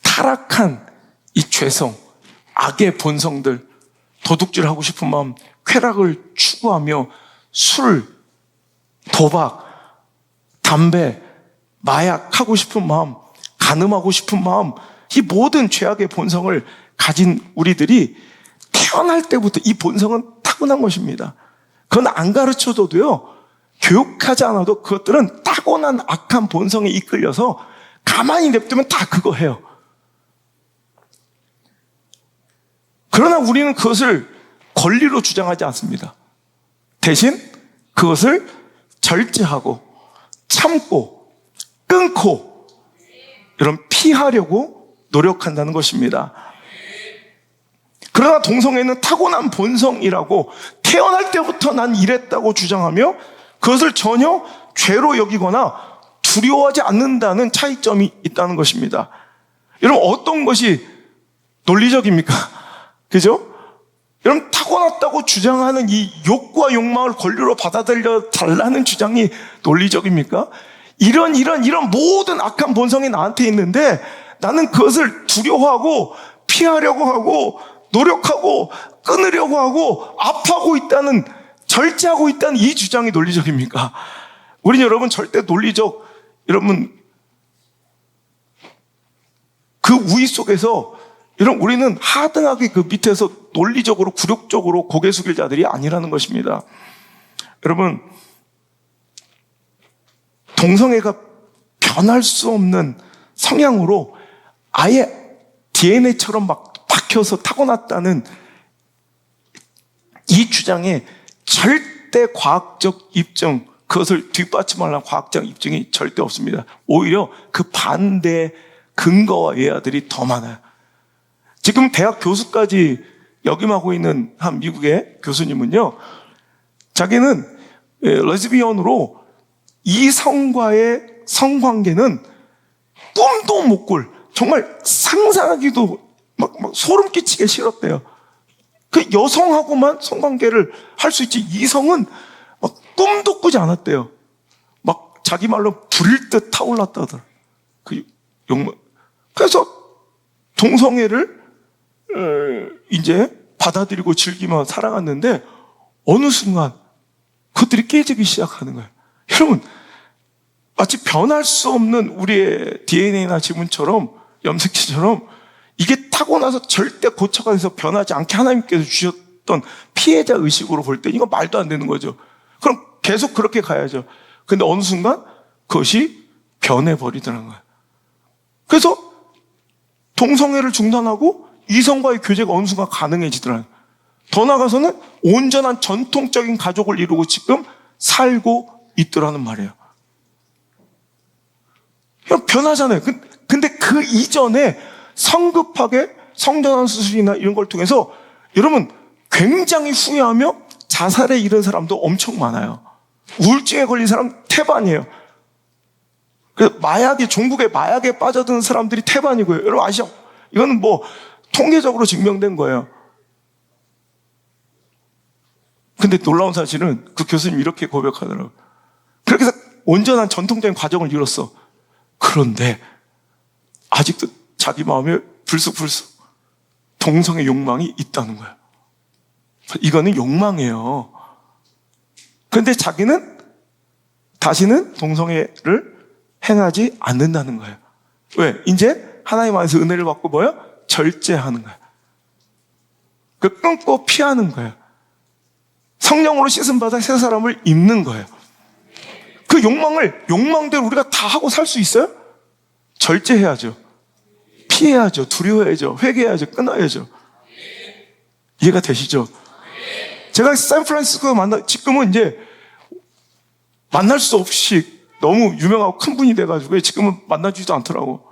타락한 이 죄성, 악의 본성들, 도둑질하고 싶은 마음, 쾌락을 추구하며 술, 도박, 담배, 마약하고 싶은 마음, 간음하고 싶은 마음, 이 모든 죄악의 본성을 가진 우리들이 태어날 때부터 이 본성은 타고난 것입니다. 그건 안 가르쳐줘도요, 교육하지 않아도 그것들은 타고난 악한 본성에 이끌려서 가만히 냅두면 다 그거 해요. 그러나 우리는 그것을 권리로 주장하지 않습니다. 대신 그것을 절제하고 참고 끊고 이런 피하려고 노력한다는 것입니다. 그러나 동성애는 타고난 본성이라고 태어날 때부터 난 이랬다고 주장하며 그것을 전혀 죄로 여기거나 두려워하지 않는다는 차이점이 있다는 것입니다. 여러분, 어떤 것이 논리적입니까? 그죠? 여러분, 타고났다고 주장하는 이 욕구와 욕망을 권리로 받아들여 달라는 주장이 논리적입니까? 이런 모든 악한 본성이 나한테 있는데 나는 그것을 두려워하고 피하려고 하고 노력하고 끊으려고 하고 아파하고 있다는, 절제하고 있다는 이 주장이 논리적입니까? 우린 여러분 절대 논리적, 여러분 그 우위 속에서 여러분 우리는 하등하게 그 밑에서 논리적으로 굴욕적으로 고개 숙일 자들이 아니라는 것입니다. 여러분, 동성애가 변할 수 없는 성향으로 아예 DNA처럼 막 박혀서 타고났다는 이 주장에 절대 과학적 입증, 그것을 뒷받침하려는 과학적 입증이 절대 없습니다. 오히려 그 반대 근거와 예화들이 더 많아요. 지금 대학 교수까지 역임하고 있는 한 미국의 교수님은요, 자기는 레즈비언으로 이성과의 성관계는 꿈도 못 꿀, 정말 상상하기도 막 소름 끼치게 싫었대요. 그 여성하고만 성관계를 할 수 있지 이성은 막 꿈도 꾸지 않았대요. 막 자기 말로 불일 듯 타올랐다더라. 그 욕망. 그래서 동성애를 이제 받아들이고 즐기며 살아갔는데 어느 순간 그것들이 깨지기 시작하는 거예요. 여러분, 마치 변할 수 없는 우리의 DNA나 지문처럼, 염색체처럼 이게 타고나서 절대 고쳐가 돼서 변하지 않게 하나님께서 주셨던 피해자 의식으로 볼 때 이건 말도 안 되는 거죠. 그럼 계속 그렇게 가야죠. 근데 어느 순간 그것이 변해버리더라는 거예요. 그래서 동성애를 중단하고 이성과의 교제가 어느 순간 가능해지더라는 거예요. 더 나아가서는 온전한 전통적인 가족을 이루고 지금 살고 있더라는 말이에요. 변하잖아요. 근데 그 이전에 성급하게 성전환 수술이나 이런 걸 통해서 여러분 굉장히 후회하며 자살에 이른 사람도 엄청 많아요. 우울증에 걸린 사람 태반이에요. 종국의 마약에 빠져드는 사람들이 태반이고요. 여러분 아시죠? 이거는 뭐 통계적으로 증명된 거예요. 근데 놀라운 사실은 그 교수님 이렇게 고백하더라고요. 그렇게 해서 온전한 전통적인 과정을 이뤘어. 그런데 아직도 자기 마음에 불쑥불쑥 동성애 욕망이 있다는 거예요. 이거는 욕망이에요. 그런데 자기는 다시는 동성애를 행하지 않는다는 거예요. 왜? 이제 하나님 안에서 은혜를 받고 뭐예요? 절제하는 거예요. 끊고 피하는 거예요. 성령으로 씻음받아 새 사람을 입는 거예요. 그 욕망대로 우리가 다 하고 살 수 있어요? 절제해야죠. 피해야죠. 두려워해야죠. 회개해야죠. 끊어야죠. 이해가 되시죠? 제가 샌프란시스코 지금은 이제 만날 수 없이 너무 유명하고 큰 분이 돼가지고 지금은 만나주지도 않더라고.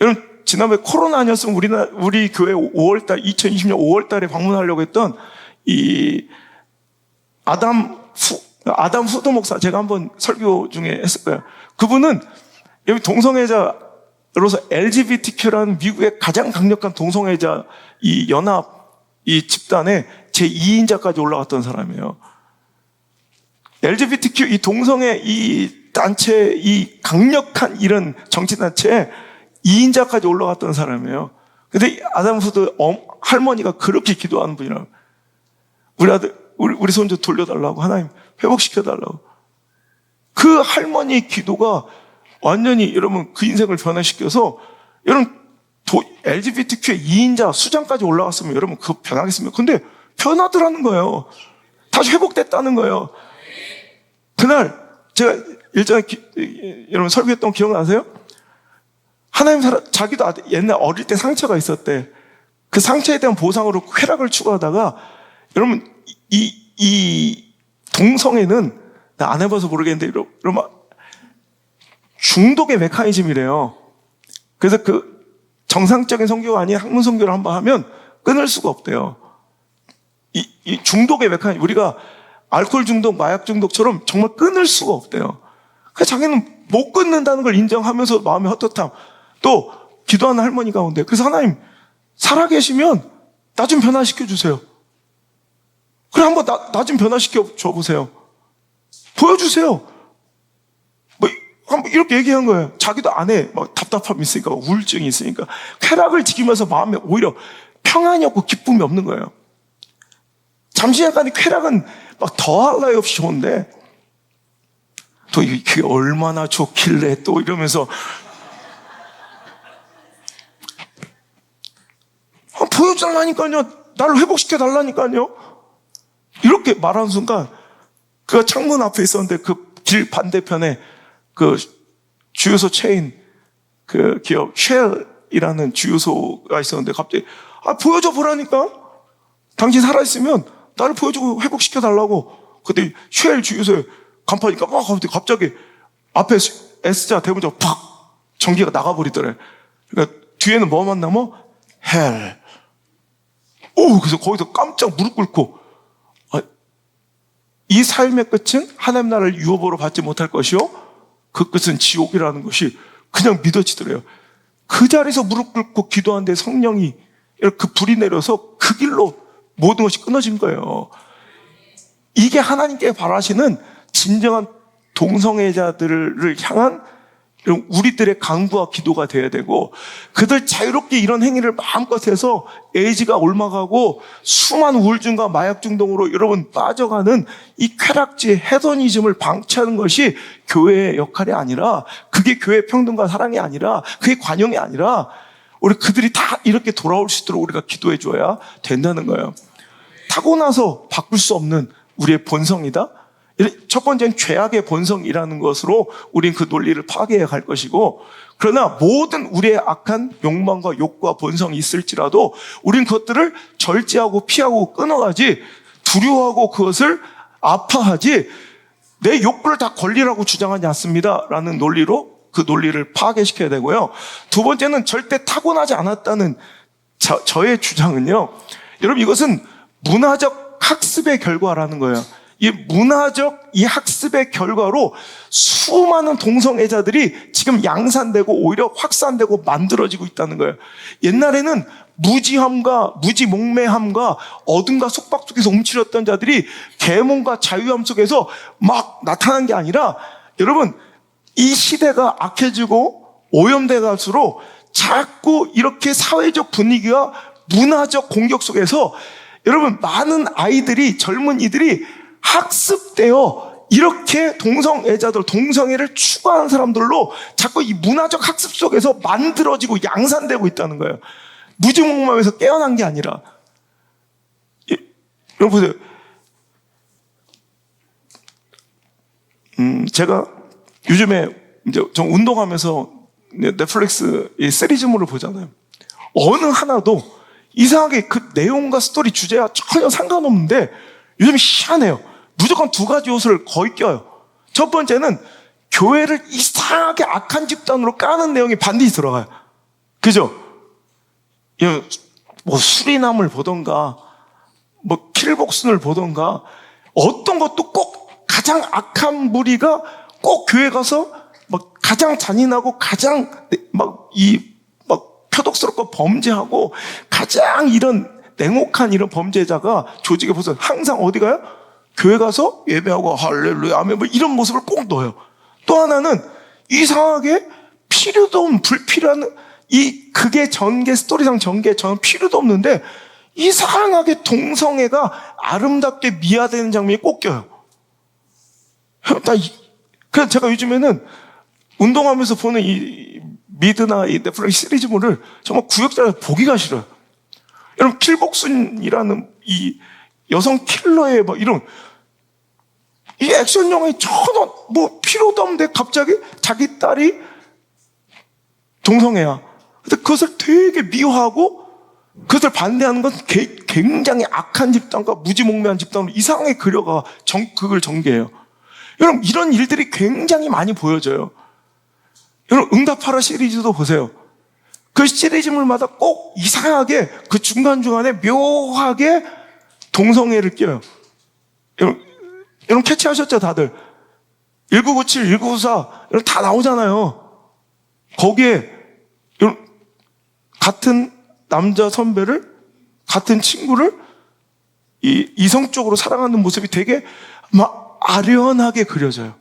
여러분, 지난번에 코로나 아니었으면 우리 교회 2020년 5월달에 방문하려고 했던 이 아담 후도 목사, 제가 한번 설교 중에 했을 거예요. 그분은 여기 동성애자로서 LGBTQ라는 미국의 가장 강력한 동성애자 이 연합, 이 집단에 제2인자까지 올라갔던 사람이에요. LGBTQ 이 동성애 이 단체, 이 강력한 이런 정치단체에 2인자까지 올라갔던 사람이에요. 근데 아담 후드 할머니가 그렇게 기도하는 분이라고. 우리 손주 돌려달라고, 하나님 회복시켜달라고. 그 할머니 기도가 완전히 여러분 그 인생을 변화시켜서 여러분 LGBTQ의 2인자 수장까지 올라갔으면 여러분 그거 변하겠습니까? 근데 변하더라는 거예요. 다시 회복됐다는 거예요. 그날 제가 일전에 여러분 설교했던 기억나세요? 하나님 자기도 옛날 어릴 때 상처가 있었대. 그 상처에 대한 보상으로 쾌락을 추구하다가 여러분 이 동성애는 나 안 해봐서 모르겠는데 이러면 중독의 메커니즘이래요. 그래서 그 정상적인 성교가 아닌 학문 성교를 한번 하면 끊을 수가 없대요. 이 중독의 메커니즘, 우리가 알코올 중독, 마약 중독처럼 정말 끊을 수가 없대요. 자기는 못 끊는다는 걸 인정하면서 마음의 헛헛함. 또 기도하는 할머니 가운데. 그래서 하나님 살아계시면 나 좀 변화시켜 주세요. 그래 한번 나 좀 변화시켜 줘보세요. 보여주세요. 뭐 한번 이렇게 얘기한 거예요. 자기도 안에 막 답답함이 있으니까 우울증이 있으니까 쾌락을 지키면서 마음에 오히려 평안이 없고 기쁨이 없는 거예요. 잠시 약간의 쾌락은 막 더할 나위 없이 좋은데 또 이게 얼마나 좋길래 또 이러면서 보여달라니까요. 나를 회복시켜 달라니까요. 이렇게 말하는 순간 그 창문 앞에 있었는데 그 길 반대편에 그 주유소 체인 그 기업 쉘이라는 주유소가 있었는데 갑자기 보여줘 보라니까. 당신 살아있으면 나를 보여주고 회복시켜 달라고. 그때 쉘 주유소에 간파니까 막 갑자기 앞에 S자 대문자 팍 전기가 나가버리더래. 그러니까 뒤에는 뭐만 남아? 헬. 오, 그래서 거기서 깜짝 무릎 꿇고 이 삶의 끝은 하나님 나라를 유업으로 받지 못할 것이요 그 끝은 지옥이라는 것이 그냥 믿어지더래요. 그 자리에서 무릎 꿇고 기도하는데 성령이 그 불이 내려서 그 길로 모든 것이 끊어진 거예요. 이게 하나님께 바라시는 진정한 동성애자들을 향한 우리들의 간구와 기도가 돼야 되고, 그들 자유롭게 이런 행위를 마음껏 해서 에이즈가 옮아가고 수많은 우울증과 마약 중독으로 여러분 빠져가는 이 쾌락지 헤도니즘을 방치하는 것이 교회의 역할이 아니라, 그게 교회의 평등과 사랑이 아니라, 그게 관용이 아니라 우리 그들이 다 이렇게 돌아올 수 있도록 우리가 기도해 줘야 된다는 거예요. 타고나서 바꿀 수 없는 우리의 본성이다. 첫 번째는 죄악의 본성이라는 것으로 우린 그 논리를 파괴해 갈 것이고, 그러나 모든 우리의 악한 욕망과 욕구와 본성이 있을지라도 우린 그것들을 절제하고 피하고 끊어가지, 두려워하고 그것을 아파하지, 내 욕구를 다 권리라고 주장하지 않습니다 라는 논리로 그 논리를 파괴시켜야 되고요. 두 번째는 절대 타고나지 않았다는 저의 주장은요, 여러분 이것은 문화적 학습의 결과라는 거예요. 이 문화적 이 학습의 결과로 수많은 동성애자들이 지금 양산되고 오히려 확산되고 만들어지고 있다는 거예요. 옛날에는 무지함과 무지몽매함과 어둠과 속박 속에서 움츠렸던 자들이 계몽과 자유함 속에서 막 나타난 게 아니라, 여러분 이 시대가 악해지고 오염돼 갈수록 자꾸 이렇게 사회적 분위기와 문화적 공격 속에서 여러분 많은 아이들이, 젊은이들이 학습되어 이렇게 동성애자들, 동성애를 추구하는 사람들로 자꾸 이 문화적 학습 속에서 만들어지고 양산되고 있다는 거예요. 무지몽매에서 깨어난 게 아니라. 여러분 보세요. 제가 요즘에 이제 좀 운동하면서 넷플릭스 이 시리즈물을 보잖아요. 어느 하나도 이상하게 그 내용과 스토리 주제와 전혀 상관없는데 요즘 희한해요. 무조건 두 가지 요소를 거의 껴요. 첫 번째는 교회를 이상하게 악한 집단으로 까는 내용이 반드시 들어가요. 그죠? 뭐 수리남을 보던가, 뭐 킬복순을 보던가, 어떤 것도 꼭 가장 악한 무리가 꼭 교회 가서 막 가장 잔인하고 가장 막 표독스럽고 범죄하고 가장 이런 냉혹한 이런 범죄자가 조직에 보서 항상 어디 가요? 교회 가서 예배하고 할렐루야 아멘 뭐 이런 모습을 꼭 넣어요. 또 하나는 이상하게 필요도 없는 불필요한 그게 전개 스토리상 전개 저는 필요도 없는데 이상하게 동성애가 아름답게 미화되는 장면이 꼭 껴요. 그래서 제가 요즘에는 운동하면서 보는 이 미드나 이 넷플릭스 시리즈물을 정말 구역자를 보기가 싫어요. 여러분 킬복순이라는 이 여성 킬러의 뭐 이런 이 액션 영화에 전혀 뭐 필요도 없는데 갑자기 자기 딸이 동성애야. 근데 그것을 되게 미워하고 그것을 반대하는 건 굉장히 악한 집단과 무지몽매한 집단으로 이상하게 그려가 그걸 전개해요. 여러분 이런 일들이 굉장히 많이 보여져요. 여러분 응답하라 시리즈도 보세요. 그 시리즈물마다 꼭 이상하게 그 중간중간에 묘하게 동성애를 껴요. 여러분 캐치하셨죠 다들? 1997, 1994 이런 다 나오잖아요. 거기에 같은 남자 선배를, 같은 친구를 이성적으로 사랑하는 모습이 되게 막 아련하게 그려져요.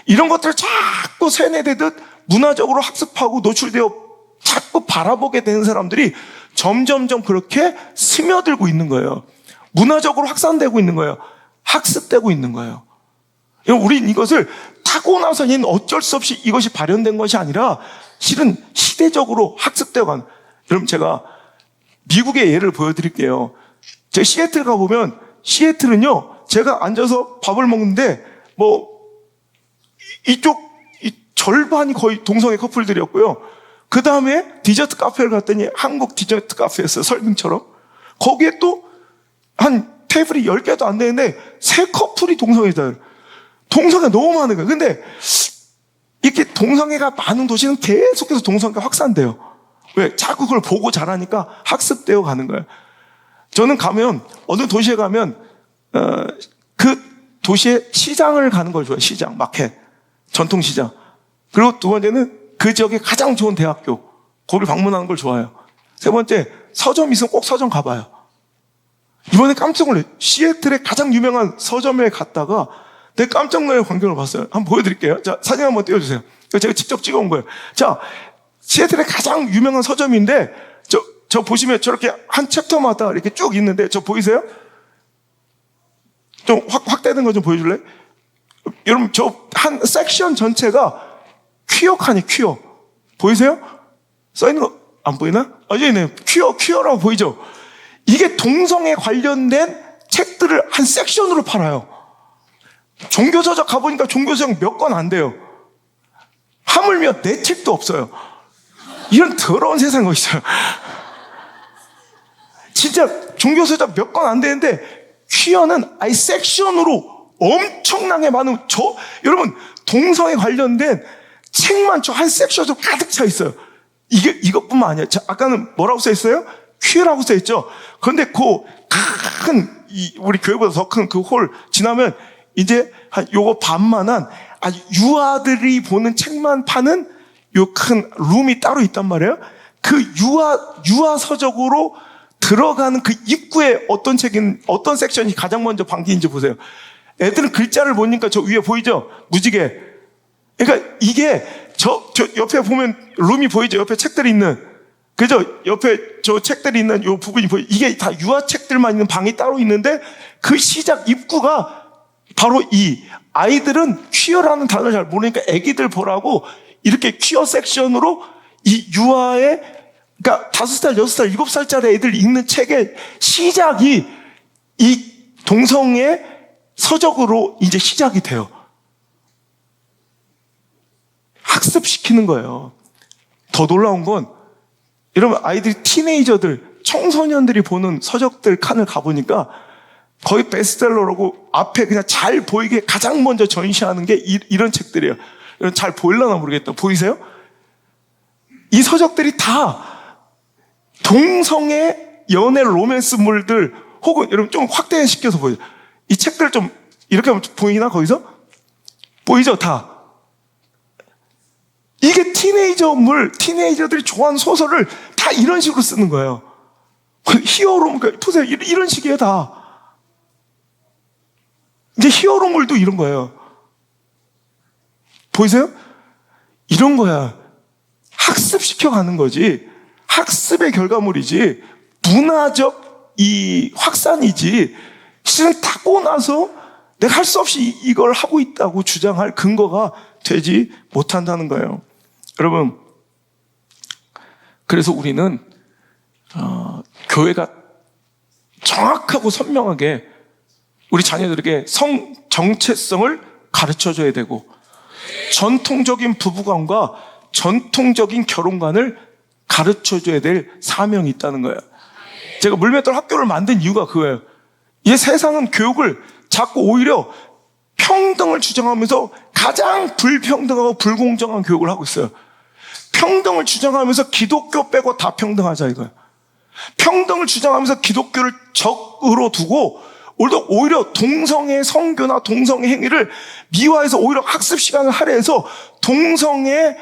이런 것들을 자꾸 세뇌되듯 문화적으로 학습하고 노출되어 자꾸 바라보게 되는 사람들이 점점점 그렇게 스며들고 있는 거예요. 문화적으로 확산되고 있는 거예요. 학습되고 있는 거예요. 우린 이것을 타고나서는 어쩔 수 없이 이것이 발현된 것이 아니라 실은 시대적으로 학습되어 가는. 여러분, 제가 미국의 예를 보여드릴게요. 제가 시애틀 가보면, 시애틀은요, 제가 앉아서 밥을 먹는데 이쪽 절반이 거의 동성애 커플들이었고요. 그 다음에 디저트 카페를 갔더니 한국 디저트 카페였어요. 설빙처럼. 거기에 또 한 테이블이 10개도 안 되는데 3커플이 동성애자예요. 동성애가 너무 많은 거예요. 근데 이렇게 동성애가 많은 도시는 계속해서 동성애가 확산돼요. 왜? 자꾸 그걸 보고 자라니까 학습되어 가는 거예요. 저는 가면, 어느 도시에 가면 그 도시의 시장을 가는 걸 좋아해요. 시장, 마켓, 전통시장. 그리고 두 번째는 그 지역의 가장 좋은 대학교, 거기를 방문하는 걸 좋아해요. 세 번째, 서점 있으면 꼭 서점 가봐요. 이번에 깜짝 놀라요. 시애틀의 가장 유명한 서점에 갔다가 내가 깜짝 놀랄 광경을 봤어요. 한번 보여드릴게요. 자, 사진 한번 띄워주세요. 이거 제가 직접 찍어온 거예요. 자, 시애틀의 가장 유명한 서점인데 저 보시면 저렇게 한 챕터마다 이렇게 쭉 있는데 저 보이세요? 좀 확대된 거 좀 보여줄래? 여러분, 저 한 섹션 전체가 퀴어 칸이 퀴어. 보이세요? 써있는 거 안 보이나? 여기 있네요. 퀴어라고 보이죠? 이게 동성애 관련된 책들을 한 섹션으로 팔아요. 종교서적 가보니까 종교서적 몇 권 안 돼요. 하물며 내 책도 없어요. 이런 더러운 세상이 있어요. 진짜 종교서적 몇 권 안 되는데 퀴어는 아예 섹션으로 엄청나게 많은, 여러분, 동성애 관련된 책만 저 한 섹션으로 가득 차 있어요. 이것뿐만 아니에요. 아까는 뭐라고 써 있어요? 퀴어라고 써 있죠. 그런데 우리 교회보다 더 큰 그 홀 지나면 이제 한 요거 반만한 아주 유아들이 보는 책만 파는 요 큰 룸이 따로 있단 말이에요. 그 유아 서적으로 들어가는 그 입구에 어떤 섹션이 가장 먼저 반기인지 보세요. 애들은 글자를 보니까 저 위에 보이죠? 무지개. 그러니까 이게 저 옆에 보면 룸이 보이죠? 옆에 책들이 있는. 그죠? 옆에 저 책들이 있는 요 부분이 보이죠? 이게 다 유아책들만 있는 방이 따로 있는데 그 시작 입구가 바로 이 아이들은 퀴어라는 단어를 잘 모르니까 애기들 보라고 이렇게 퀴어 섹션으로 이 유아의, 그러니까 5살, 6살, 7살짜리 애들 읽는 책의 시작이 이 동성애 서적으로 이제 시작이 돼요. 학습시키는 거예요. 더 놀라운 건, 여러분, 아이들이 티네이저들, 청소년들이 보는 서적들 칸을 가보니까 거의 베스트셀러라고 앞에 그냥 잘 보이게 가장 먼저 전시하는 게 이런 책들이에요. 여러분, 잘 보일려나 모르겠다. 보이세요? 이 서적들이 다 동성애 연애 로맨스물들, 혹은 여러분 좀 확대시켜서 보여요. 이 책들 좀 이렇게 하면 보이나? 거기서? 보이죠? 다. 이게 티네이저들이 좋아하는 소설을 다 이런 식으로 쓰는 거예요. 히어로물, 보세요. 이런 식이에요, 다. 이제 히어로물도 이런 거예요. 보이세요? 이런 거야. 학습시켜 가는 거지. 학습의 결과물이지. 문화적 이 확산이지. 실은 타고나서 내가 할 수 없이 이걸 하고 있다고 주장할 근거가 되지 못한다는 거예요. 여러분, 그래서 우리는 교회가 정확하고 선명하게 우리 자녀들에게 성 정체성을 가르쳐줘야 되고, 전통적인 부부관과 전통적인 결혼관을 가르쳐줘야 될 사명이 있다는 거예요. 제가 물맷돌 학교를 만든 이유가 그거예요. 이 세상은 교육을 자꾸 오히려 평등을 주장하면서 가장 불평등하고 불공정한 교육을 하고 있어요. 평등을 주장하면서 기독교 빼고 다 평등하자 이거예요. 평등을 주장하면서 기독교를 적으로 두고 오히려 동성애 성교나 동성애 행위를 미화해서 오히려 학습 시간을 할애해서 동성애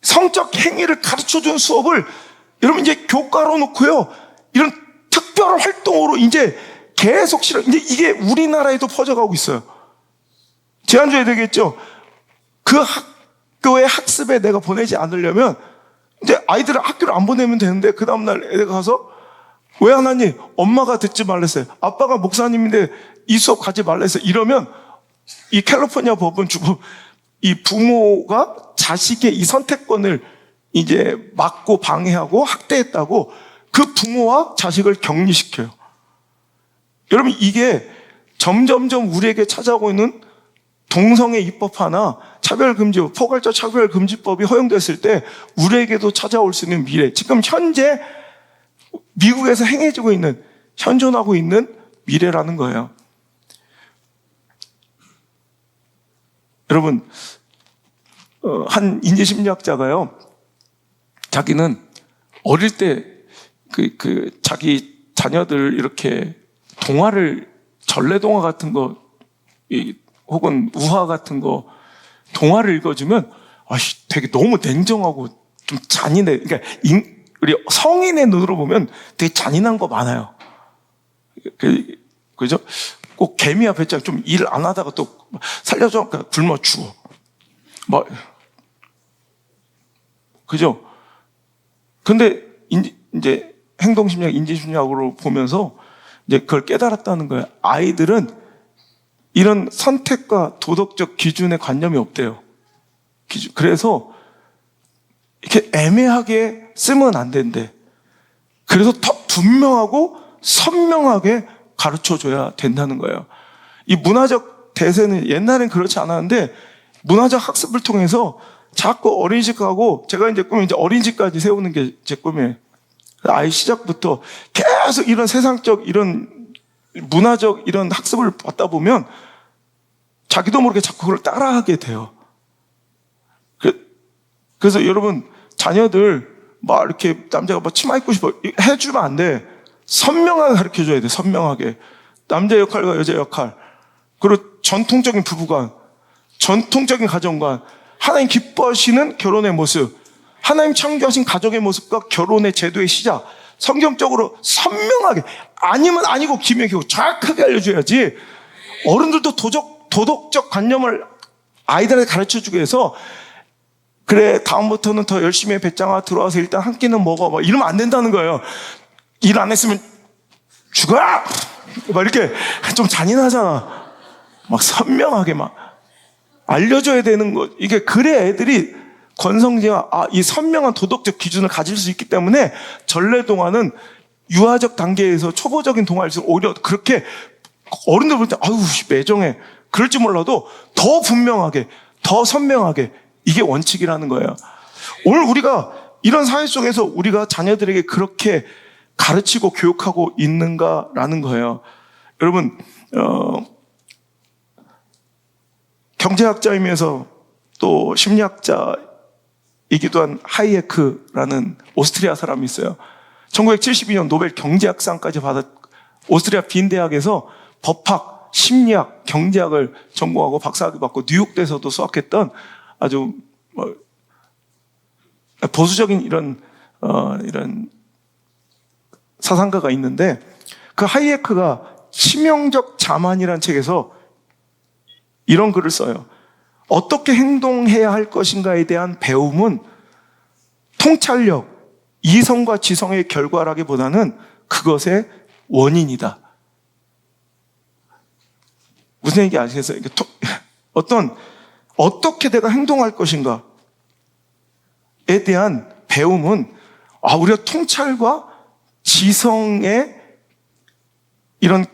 성적 행위를 가르쳐주는 수업을 여러분 이제 교과로 놓고요. 이런 특별 활동으로 이제 계속 이제 이게 우리나라에도 퍼져가고 있어요. 지난주에 되겠죠. 그 학교의 학습에 내가 보내지 않으려면 이제 아이들을 학교를 안 보내면 되는데 그 다음날 애가 가서 왜 하나님? 엄마가 듣지 말랬어요. 아빠가 목사님인데 이 수업 가지 말랬어요. 이러면 이 캘리포니아 법은 주로 이 부모가 자식의 이 선택권을 이제 막고 방해하고 학대했다고 그 부모와 자식을 격리시켜요. 여러분 이게 점점점 우리에게 찾아오고 있는 동성애 입법화나 차별금지법, 포괄적 차별금지법이 허용됐을 때 우리에게도 찾아올 수 있는 미래, 지금 현재 미국에서 행해지고 있는, 현존하고 있는 미래라는 거예요. 여러분, 한 인지심리학자가요, 자기는 어릴 때 자기 자녀들 이렇게 동화를, 전래동화 같은 거, 혹은 우화 같은 거, 동화를 읽어주면, 되게 너무 냉정하고 좀 잔인해. 그러니까, 우리 성인의 눈으로 보면 되게 잔인한 거 많아요. 그죠? 꼭 개미야 배짱 좀 일 안 하다가 또 살려줘. 그러니까 굶어 죽어. 그죠? 근데 이제 행동심리학, 인지심리학으로 보면서 이제 그걸 깨달았다는 거예요. 아이들은 이런 선택과 도덕적 기준의 관념이 없대요. 그래서 이렇게 애매하게 쓰면 안 된대. 그래서 더 분명하고 선명하게 가르쳐줘야 된다는 거예요. 이 문화적 대세는 옛날엔 그렇지 않았는데 문화적 학습을 통해서 자꾸 어린이집 가고, 제가 이제 꿈이 이제 어린이집까지 세우는 게 제 꿈이에요. 아이 시작부터 계속 이런 세상적, 이런 문화적 이런 학습을 받다 보면 자기도 모르게 자꾸 그걸 따라하게 돼요. 그래서 여러분, 자녀들 막 이렇게 남자가 막 치마 입고 싶어 해주면 안 돼. 선명하게 가르쳐줘야 돼. 선명하게. 남자 역할과 여자 역할, 그리고 전통적인 부부관, 전통적인 가정관, 하나님 기뻐하시는 결혼의 모습, 하나님 창조하신 가족의 모습과 결혼의 제도의 시작, 성경적으로 선명하게, 아니면 아니고 기면 기고 정확하게 알려줘야지. 어른들도 도덕적 관념을 아이들한테 가르쳐주기 위해서, 그래 다음부터는 더 열심히 해, 배짱아 들어와서 일단 한 끼는 먹어, 막 이러면 안 된다는 거예요. 일 안 했으면 죽어! 막 이렇게 좀 잔인하잖아. 막 선명하게 막 알려줘야 되는 거. 이게 그래 애들이 건성지와 이 선명한 도덕적 기준을 가질 수 있기 때문에 전래동화는 유아적 단계에서 초보적인 동화일수록 오히려 그렇게 어른들 볼 때 아유 매정해 그럴지 몰라도 더 분명하게, 더 선명하게, 이게 원칙이라는 거예요. 오늘 우리가 이런 사회 속에서 우리가 자녀들에게 그렇게 가르치고 교육하고 있는가라는 거예요. 여러분, 경제학자이면서 또 심리학자이기도 한 하이에크라는 오스트리아 사람이 있어요. 1972년 노벨 경제학상까지 받았, 오스트리아 빈 대학에서 법학, 심리학, 경제학을 전공하고 박사학위 받고 뉴욕대에서도 수학했던 아주 보수적인 이런 사상가가 있는데, 그 하이에크가 치명적 자만이라는 책에서 이런 글을 써요. 어떻게 행동해야 할 것인가에 대한 배움은 통찰력, 이성과 지성의 결과라기보다는 그것의 원인이다. 무슨 얘기 아시겠어요? 어떻게 내가 행동할 것인가에 대한 배움은 우리가 통찰과 지성의 이런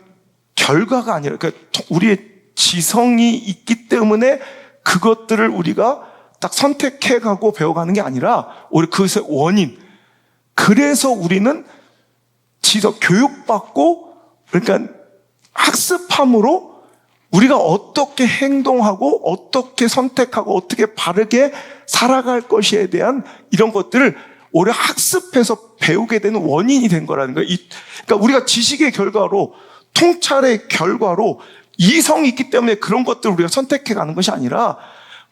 결과가 아니라, 그러니까 우리의 지성이 있기 때문에 그것들을 우리가 딱 선택해가고 배워가는 게 아니라 오히려 그것의 원인. 그래서 우리는 교육받고, 그러니까 학습함으로 우리가 어떻게 행동하고 어떻게 선택하고 어떻게 바르게 살아갈 것에 대한 이런 것들을 오히려 학습해서 배우게 되는 원인이 된 거라는 거예요. 그러니까 우리가 지식의 결과로 통찰의 결과로 이성이 있기 때문에 그런 것들을 우리가 선택해 가는 것이 아니라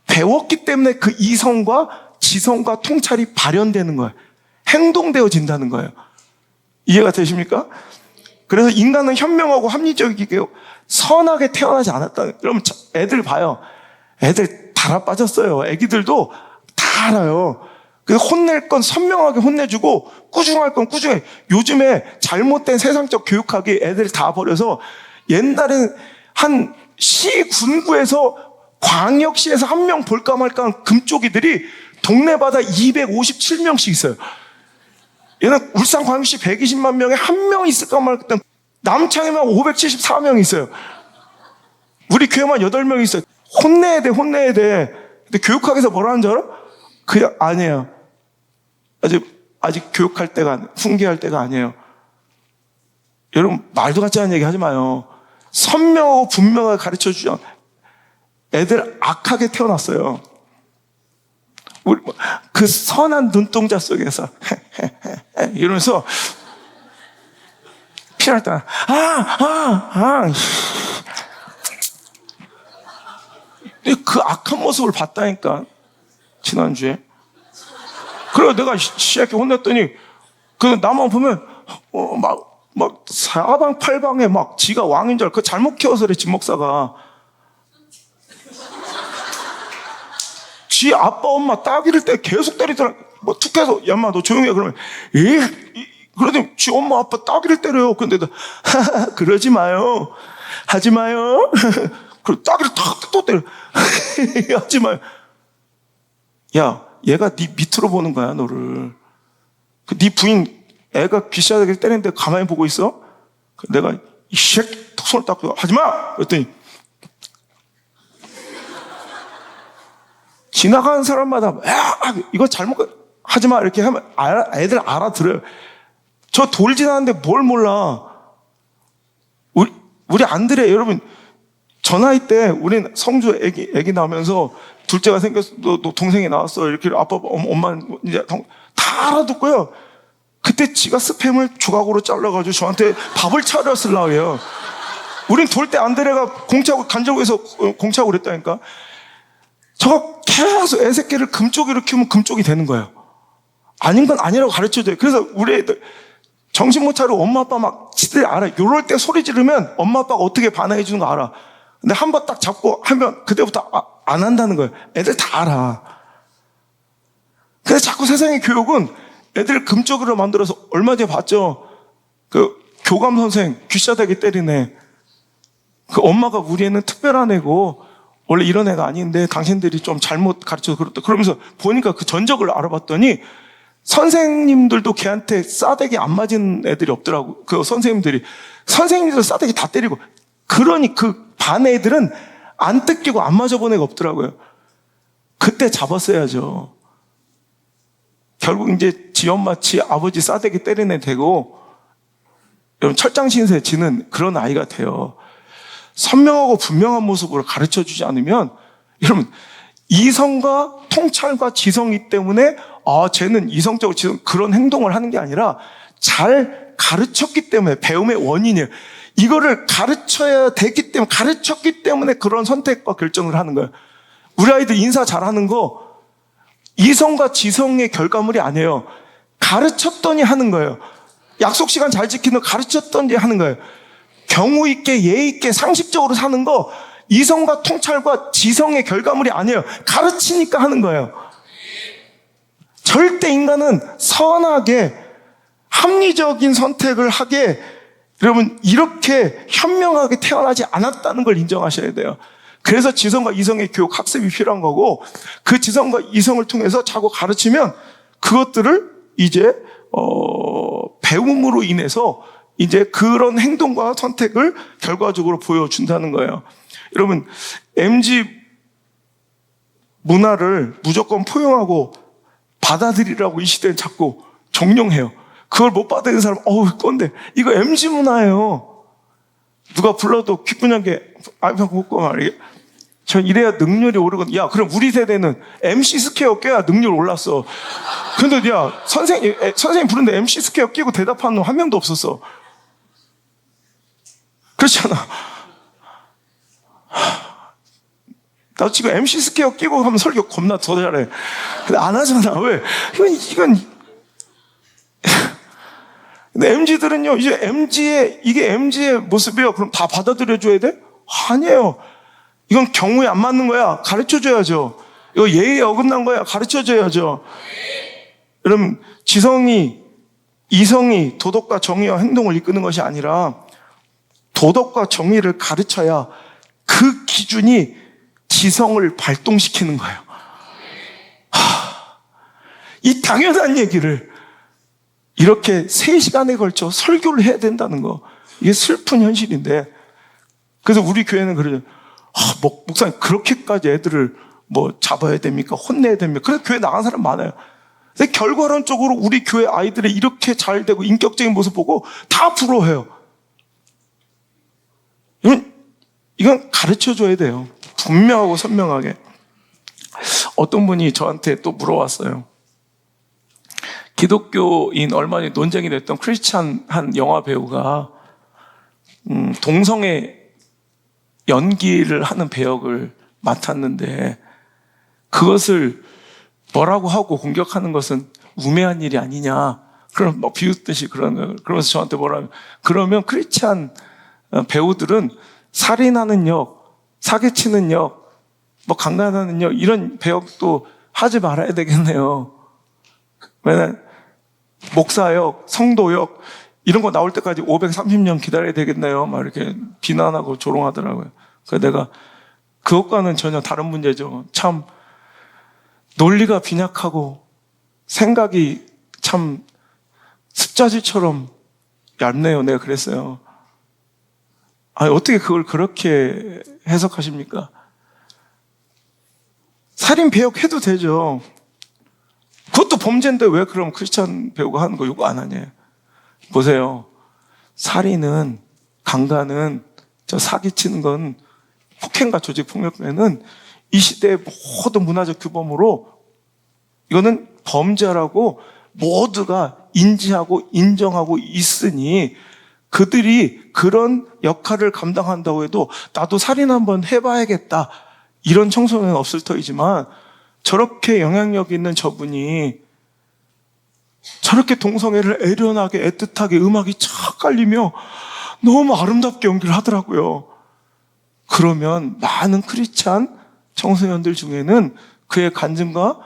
배웠기 때문에 그 이성과 지성과 통찰이 발현되는 거예요. 행동되어진다는 거예요. 이해가 되십니까? 그래서 인간은 현명하고 합리적이게 선하게 태어나지 않았다. 그러면 애들 봐요. 애들 달아 빠졌어요. 애기들도 다 알아요. 그래서 혼낼 건 선명하게 혼내주고 꾸중할 건 꾸중해. 요즘에 잘못된 세상적 교육하기 애들 다 버려서 옛날에는 한 시 군구에서 광역시에서 한 명 볼까 말까 한 금쪽이들이 동네마다 257명씩 있어요. 얘는 울산광역시 120만 명에 한 명 있을까 말까. 남창에만 574명 있어요. 우리 교회만 8명 있어요. 혼내야 돼, 혼내야 돼. 근데 교육학에서 뭐라는 줄 알아? 그냥 아니에요. 아직 교육할 때가, 훈계할 때가 아니에요. 여러분, 말도 같지 않은 얘기 하지 마요. 선명하고 분명하게 가르쳐 주죠. 애들 악하게 태어났어요. 우리 그 선한 눈동자 속에서 이러면서 필요할 때 그 악한 모습을 봤다니까 지난주에. 그래서 내가 시작해 혼냈더니 그 나만 보면 막 사방팔방에 막 지가 왕인 줄 알고 그 잘못 키워서 그래. 집 목사가 지 아빠 엄마 따기를 때 계속 때리더라. 뭐 툭 해서 야 인마 너 조용히 해. 그러면 그러더니 지 엄마 아빠 따기를 때려요. 근데 그러지 마요. 하지 마요. 그리고 따기를 탁 또 때려. 하지 마요. 야 얘가 네 밑으로 보는 거야 너를. 네 부인 애가 귀싸대기를 때리는데 가만히 보고 있어? 내가 이 새끼 턱 손을 딱 하지 마! 그랬더니 지나가는 사람마다 야 이거 잘못 하지 마 이렇게 하면 애들 알아들어요. 저 돌 지나는데 뭘 몰라. 우리 안드레 여러분 저 나이 때 우린 성주 애기 나오면서 둘째가 생겼어. 너 동생이 나왔어. 이렇게 아빠 엄마는 이제 다 알아듣고요. 그때 지가 스팸을 조각으로 잘라가지고 저한테 밥을 차렸으려고 해요. 우린 돌 때 안드레가 공차고 간절구에서 공차고 그랬다니까. 저가 계속 애새끼를 금쪽이로 키우면 금쪽이 되는 거예요. 아닌 건 아니라고 가르쳐줘요. 그래서 우리 애들 정신 못 차리고 엄마 아빠 막 지들 알아. 요럴 때 소리 지르면 엄마 아빠가 어떻게 반응해 주는 거 알아. 근데 한 번 딱 잡고 하면 그때부터 안 한다는 거예요. 애들 다 알아. 근데 자꾸 세상의 교육은 애들 금쪽으로 만들어서 얼마 전에 봤죠? 그 교감 선생 귀싸대기 때리네. 그 엄마가 우리 애는 특별한 애고 원래 이런 애가 아닌데 당신들이 좀 잘못 가르쳐서 그렇다. 그러면서 보니까 그 전적을 알아봤더니 선생님들도 걔한테 싸대기 안 맞은 애들이 없더라고. 그 선생님들 싸대기 다 때리고. 그러니 그 반 애들은 안 뜯기고 안 맞아본 애가 없더라고요. 그때 잡았어야죠. 결국 이제 지 엄마, 지 아버지 싸대기 때린 애 되고, 여러분 철장신세 지는 그런 아이가 돼요. 선명하고 분명한 모습으로 가르쳐 주지 않으면, 여러분, 이성과 통찰과 지성이 때문에, 쟤는 이성적으로 지성, 그런 행동을 하는 게 아니라, 잘 가르쳤기 때문에, 배움의 원인이에요. 이거를 가르쳐야 되기 때문에, 가르쳤기 때문에 그런 선택과 결정을 하는 거예요. 우리 아이들 인사 잘하는 거, 이성과 지성의 결과물이 아니에요. 가르쳤더니 하는 거예요. 약속 시간 잘 지키는 거 가르쳤더니 하는 거예요. 경우 있게 예의 있게 상식적으로 사는 거 이성과 통찰과 지성의 결과물이 아니에요. 가르치니까 하는 거예요. 절대 인간은 선하게 합리적인 선택을 하게 여러분 이렇게 현명하게 태어나지 않았다는 걸 인정하셔야 돼요. 그래서 지성과 이성의 교육 학습이 필요한 거고 그 지성과 이성을 통해서 자꾸 가르치면 그것들을 이제 배움으로 인해서 이제 그런 행동과 선택을 결과적으로 보여준다는 거예요. 여러분 MZ 문화를 무조건 포용하고 받아들이라고 이 시대는 자꾸 정령해요. 그걸 못 받아들이는 사람 꼰대. 이거 MZ 문화예요. 누가 불러도 기쁘냐게 앞에 묻고 말이에요. 전 이래야 능률이 오르거든. 야, 그럼 우리 세대는 MC 스퀘어 껴야 능률 올랐어. 근데 야, 선생님 부른데 MC 스퀘어 끼고 대답하는 놈 한 명도 없었어. 그렇잖아. 나 지금 MC 스퀘어 끼고 하면 설교 겁나 더 잘해. 근데 안 하잖아. 왜? 이건. 근데 MZ들은요, 이제 이게 MZ의 모습이에요. 그럼 다 받아들여줘야 돼? 아니에요. 이건 경우에 안 맞는 거야. 가르쳐줘야죠. 이거 예의에 어긋난 거야. 가르쳐줘야죠. 여러분, 이성이 도덕과 정의와 행동을 이끄는 것이 아니라 도덕과 정의를 가르쳐야 그 기준이 지성을 발동시키는 거예요. 이 당연한 얘기를 이렇게 3시간에 걸쳐 설교를 해야 된다는 거, 이게 슬픈 현실인데, 그래서 우리 교회는 그래요. 목사님 그렇게까지 애들을 뭐 잡아야 됩니까? 혼내야 됩니까? 그래서 교회 나간 사람 많아요. 근데 결과론적으로 우리 교회 아이들이 이렇게 잘 되고 인격적인 모습 보고 다 부러워해요. 이건 가르쳐줘야 돼요. 분명하고 선명하게. 어떤 분이 저한테 또 물어왔어요. 기독교인 얼마 전에 논쟁이 됐던 크리스찬 한 영화 배우가 동성애 연기를 하는 배역을 맡았는데 그것을 뭐라고 하고 공격하는 것은 우매한 일이 아니냐. 그럼 뭐 비웃듯이 그러면서 저한테 뭐라면, 그러면 크리스찬 배우들은 살인하는 역, 사기치는 역, 뭐 강간하는 역, 이런 배역도 하지 말아야 되겠네요. 왜냐면 목사역, 성도역 이런 거 나올 때까지 530년 기다려야 되겠네요. 막 이렇게 비난하고 조롱하더라고요. 그래서 내가 그것과는 전혀 다른 문제죠. 참 논리가 빈약하고 생각이 참 습자지처럼 얇네요. 내가 그랬어요. 아니, 어떻게 그걸 그렇게 해석하십니까? 살인 배역해도 되죠. 그것도 범죄인데 왜 그럼 크리스찬 배우가 하는 거 요구 안 하냐. 보세요. 살인은, 강간은, 사기치는 건, 폭행과 조직폭력배는 이 시대의 모든 문화적 규범으로 이거는 범죄라고 모두가 인지하고 인정하고 있으니 그들이 그런 역할을 감당한다고 해도 나도 살인 한번 해봐야겠다 이런 청소년은 없을 터이지만 저렇게 영향력 있는 저분이 저렇게 동성애를 애련하게 애틋하게 음악이 착 깔리며 너무 아름답게 연기를 하더라고요. 그러면 많은 크리스찬 청소년들 중에는 그의 간증과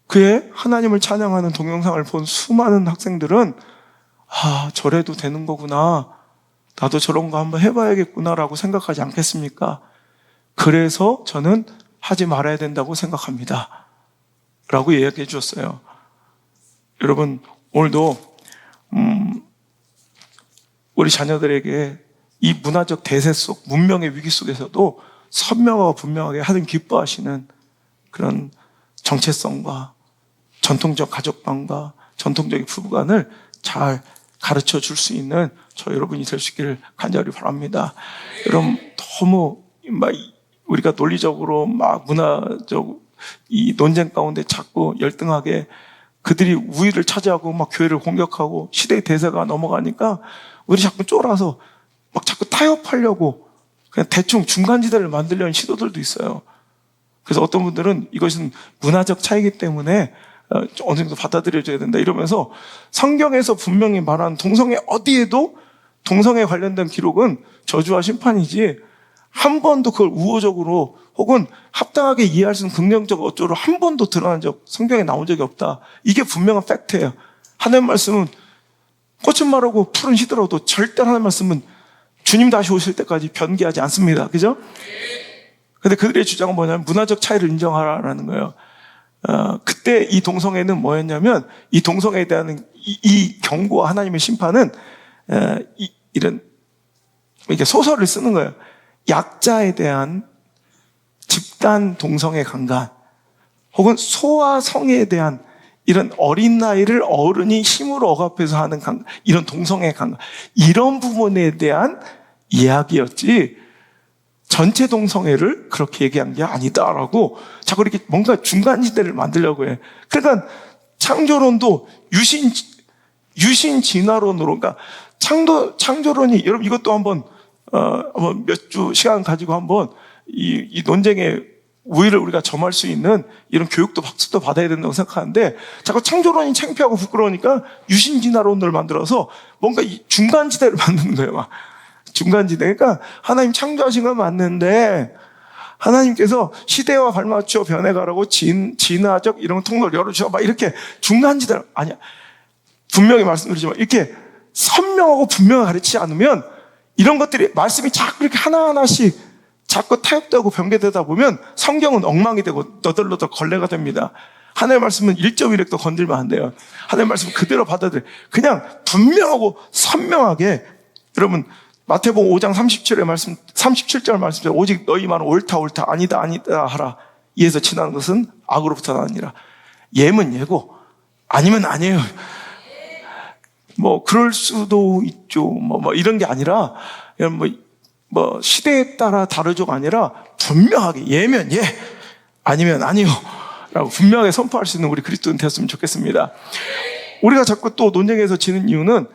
그의 하나님을 찬양하는 동영상을 본 수많은 학생들은 저래도 되는 거구나. 나도 저런 거 한번 해봐야겠구나라고 생각하지 않겠습니까? 그래서 저는 하지 말아야 된다고 생각합니다. 라고 이야기해 주었어요. 여러분, 오늘도 우리 자녀들에게 이 문화적 대세 속, 문명의 위기 속에서도 선명하고 분명하게 하나님 기뻐하시는 그런 정체성과 전통적 가족관과 전통적인 부부관을 잘 가르쳐 줄 수 있는 저 여러분이 될 수 있기를 간절히 바랍니다. 여러분, 너무 우리가 논리적으로 문화적 이 논쟁 가운데 자꾸 열등하게 그들이 우위를 차지하고 교회를 공격하고 시대의 대세가 넘어가니까 우리 자꾸 쫄아서 자꾸 타협하려고 그냥 대충 중간지대를 만들려는 시도들도 있어요. 그래서 어떤 분들은 이것은 문화적 차이기 때문에 어느 정도 받아들여줘야 된다 이러면서 성경에서 분명히 말한 동성애 어디에도 동성애 관련된 기록은 저주와 심판이지 한 번도 그걸 우호적으로 혹은 합당하게 이해할 수 있는 긍정적 어쩌로 한 번도 드러난 적 성경에 나온 적이 없다. 이게 분명한 팩트예요. 하나님 말씀은 꽃은 마르고 풀은 시들어도 절대 하나님 말씀은 주님 다시 오실 때까지 변개하지 않습니다. 그죠? 근데 그들의 주장은 뭐냐면 문화적 차이를 인정하라는 거예요. 그때 이 동성애는 뭐였냐면 이 동성애에 대한 이 경고와 하나님의 심판은 이렇게 소설을 쓰는 거예요. 약자에 대한 집단 동성애 강간 혹은 소아 성애에 대한 이런 어린 나이를 어른이 힘으로 억압해서 하는 강간, 이런 동성애 강간 이런 부분에 대한 이야기였지 전체 동성애를 그렇게 얘기한 게 아니다라고 자꾸 이렇게 뭔가 중간지대를 만들려고 해. 그러니까 창조론도 유신 진화론으로, 그러니까 창조론이, 여러분 이것도 한번 몇 주 시간 가지고 한번 이 논쟁의 우위를 우리가 점할 수 있는 이런 교육도 박수도 받아야 된다고 생각하는데, 자꾸 창조론이 창피하고 부끄러우니까 유신진화론을 만들어서 뭔가 이 중간지대를 만드는 거예요. 막 중간지대. 그러니까 하나님 창조하신 건 맞는데 하나님께서 시대와 발맞춰 변해가라고 진화적 이런 통로를 열어주셔 막 이렇게 중간지대를, 아니야, 분명히 말씀드리지만 이렇게 선명하고 분명하게 가르치지 않으면 이런 것들이 말씀이 자꾸 이렇게 하나하나씩 자꾸 타협되고 변개되다 보면 성경은 엉망이 되고 너덜너덜 걸레가 됩니다. 하나님의 말씀은 1.1획도 건들면 안 돼요. 하나님의 말씀 그대로 받아들여요. 그냥 분명하고 선명하게. 여러분 마태복음 5장 37절 말씀, 오직 너희 말은 옳다 옳다 아니다 아니다 하라. 이에서 지나는 것은 악으로부터 나느니라. 예면 예고 아니면 아니에요. 뭐 그럴 수도 있죠. 뭐 이런 게 아니라 뭐 시대에 따라 다르죠가 아니라 분명하게 예면 예 아니면 아니요 라고 분명하게 선포할 수 있는 우리 그리스도인 되었으면 좋겠습니다. 우리가 자꾸 또 논쟁에서 지는 이유는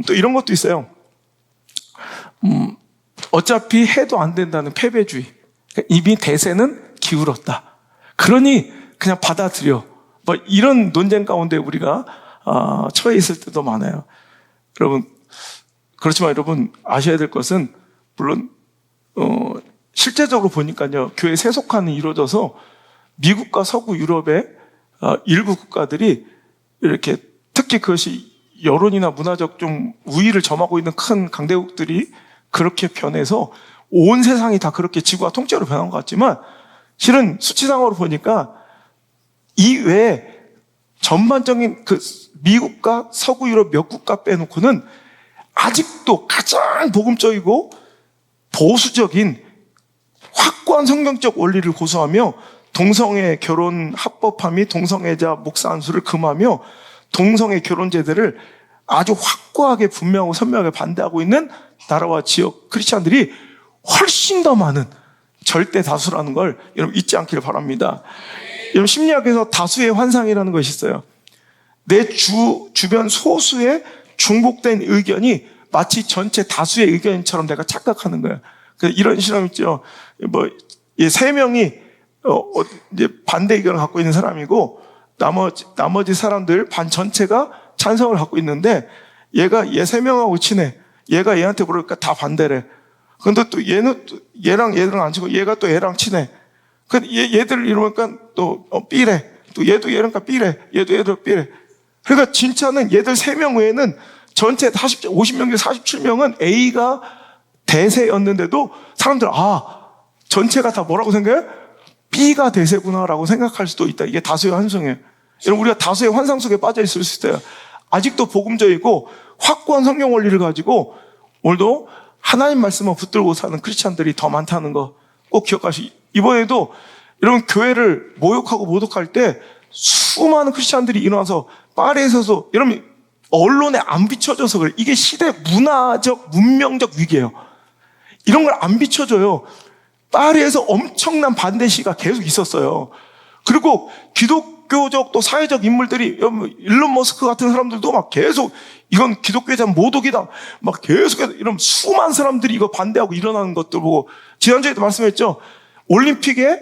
또 이런 것도 있어요. 어차피 해도 안 된다는 패배주의. 이미 대세는 기울었다. 그러니 그냥 받아들여. 뭐 이런 논쟁 가운데 우리가 처해 있을 때도 많아요. 여러분, 그렇지만 여러분 아셔야 될 것은, 물론 실제적으로 보니까요, 교회 세속화는 이루어져서 미국과 서구 유럽의 일부 국가들이 이렇게, 특히 그것이 여론이나 문화적 좀 우위를 점하고 있는 큰 강대국들이 그렇게 변해서 온 세상이 다 그렇게 지구가 통째로 변한 것 같지만, 실은 수치상으로 보니까 이 외에 전반적인 그 미국과 서구 유럽 몇 국가 빼놓고는 아직도 가장 복음적이고 보수적인 확고한 성경적 원리를 고수하며 동성애 결혼 합법화 및 동성애자 목사 안수를 금하며 동성애 결혼 제도를 아주 확고하게 분명하고 선명하게 반대하고 있는 나라와 지역 크리스찬들이 훨씬 더 많은 절대 다수라는 걸 여러분 잊지 않기를 바랍니다. 여러분 심리학에서 다수의 환상이라는 것이 있어요. 내 주변 소수의 중복된 의견이 마치 전체 다수의 의견처럼 내가 착각하는 거예요. 이런 실험 있죠. 세 명이 이제 반대 의견을 갖고 있는 사람이고 나머지 사람들 반 전체가 찬성을 갖고 있는데, 얘 세 명하고 친해. 얘가 얘한테 물으니까 다 반대래. 근데 또 얘는 얘랑 안 치고 얘가 또 얘랑 친해. 얘들 이러니까 또 B래. 또 얘도 얘랑까 B래. 얘도 얘도 B래. 그러니까 진짜는 얘들 3명 외에는 전체 50명 중 47명은 A가 대세였는데도 사람들 전체가 다 뭐라고 생각해? B가 대세구나라고 생각할 수도 있다. 이게 다수의 환상이에요. 여러분, 우리가 다수의 환상 속에 빠져 있을 수 있어요. 아직도 복음적이고 확고한 성경 원리를 가지고 오늘도 하나님 말씀을 붙들고 사는 크리스찬들이 더 많다는 거 꼭 기억하시고, 이번에도 여러분 교회를 모욕하고 모독할 때 수많은 크리스찬들이 일어나서 파리에 서서, 여러분 언론에 안 비춰져서 그래. 이게 시대 문화적 문명적 위기예요. 이런 걸 안 비춰줘요. 파리에서 엄청난 반대 시가 계속 있었어요. 그리고 기독교적 또 사회적 인물들이, 일론 머스크 같은 사람들도 막 계속 이건 기독교에 대한 모독이다 막 계속해서 이런 수많은 사람들이 이거 반대하고 일어나는 것들 보고, 지난주에도 말씀했죠. 올림픽에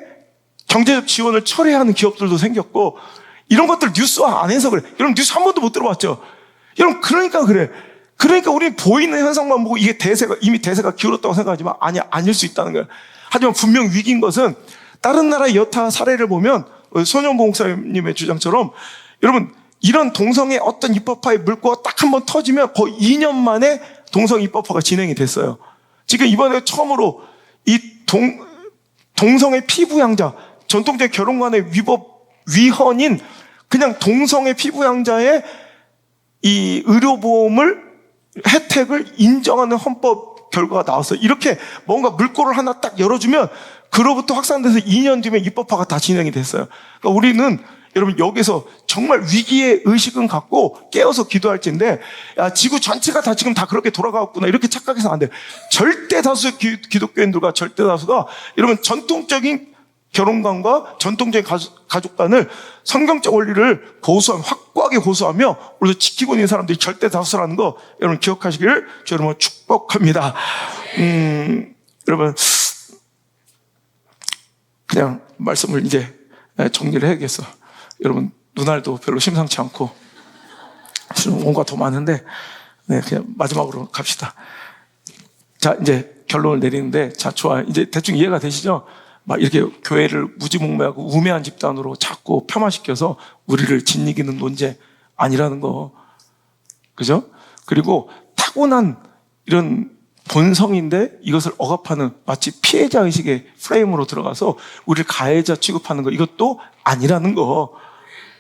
경제적 지원을 철회하는 기업들도 생겼고, 이런 것들 뉴스화 안 해서 그래. 여러분 뉴스 한 번도 못 들어봤죠? 여러분 그러니까 그래. 그러니까 우리 보이는 현상만 보고 이게 이미 대세가 기울었다고 생각하지만 아닐 수 있다는 거예요. 하지만 분명 위기인 것은, 다른 나라의 여타 사례를 보면 손영보 목사님의 주장처럼, 여러분 이런 동성애 어떤 입법화의 물꼬가 딱 한 번 터지면 거의 2년 만에 동성 입법화가 진행이 됐어요. 지금 이번에 처음으로 이 동성애 피부양자, 전통적 결혼관의 위헌인 그냥 동성애 피부양자의 이 의료보험을 혜택을 인정하는 헌법 결과가 나왔어요. 이렇게 뭔가 물꼬를 하나 딱 열어주면 그로부터 확산돼서 2년 뒤면 입법화가 다 진행이 됐어요. 그러니까 우리는 여러분 여기서 정말 위기의 의식은 갖고 깨어서 기도할지인데, 지구 전체가 다 지금 다 그렇게 돌아가겠구나 이렇게 착각해서 안 돼요. 절대 다수의 기독교인들과 절대 다수가 여러분 전통적인 결혼관과 전통적인 가족관을 성경적 원리를 확고하게 고수하며 오늘도 지키고 있는 사람들이 절대 다수라는 거 여러분 기억하시기를 저 여러분 축복합니다. 여러분 그냥 말씀을 이제 정리를 해야겠어. 여러분 눈알도 별로 심상치 않고 온갖 더 많은데 그냥 마지막으로 갑시다. 자, 이제 결론을 내리는데, 자, 좋아요. 이제 대충 이해가 되시죠? 막 이렇게 교회를 무지몽매하고 우매한 집단으로 자꾸 폄하시켜서 우리를 짓이기는 논제 아니라는 거. 그죠? 그리고 타고난 이런 본성인데 이것을 억압하는 마치 피해자 의식의 프레임으로 들어가서 우리를 가해자 취급하는 거, 이것도 아니라는 거.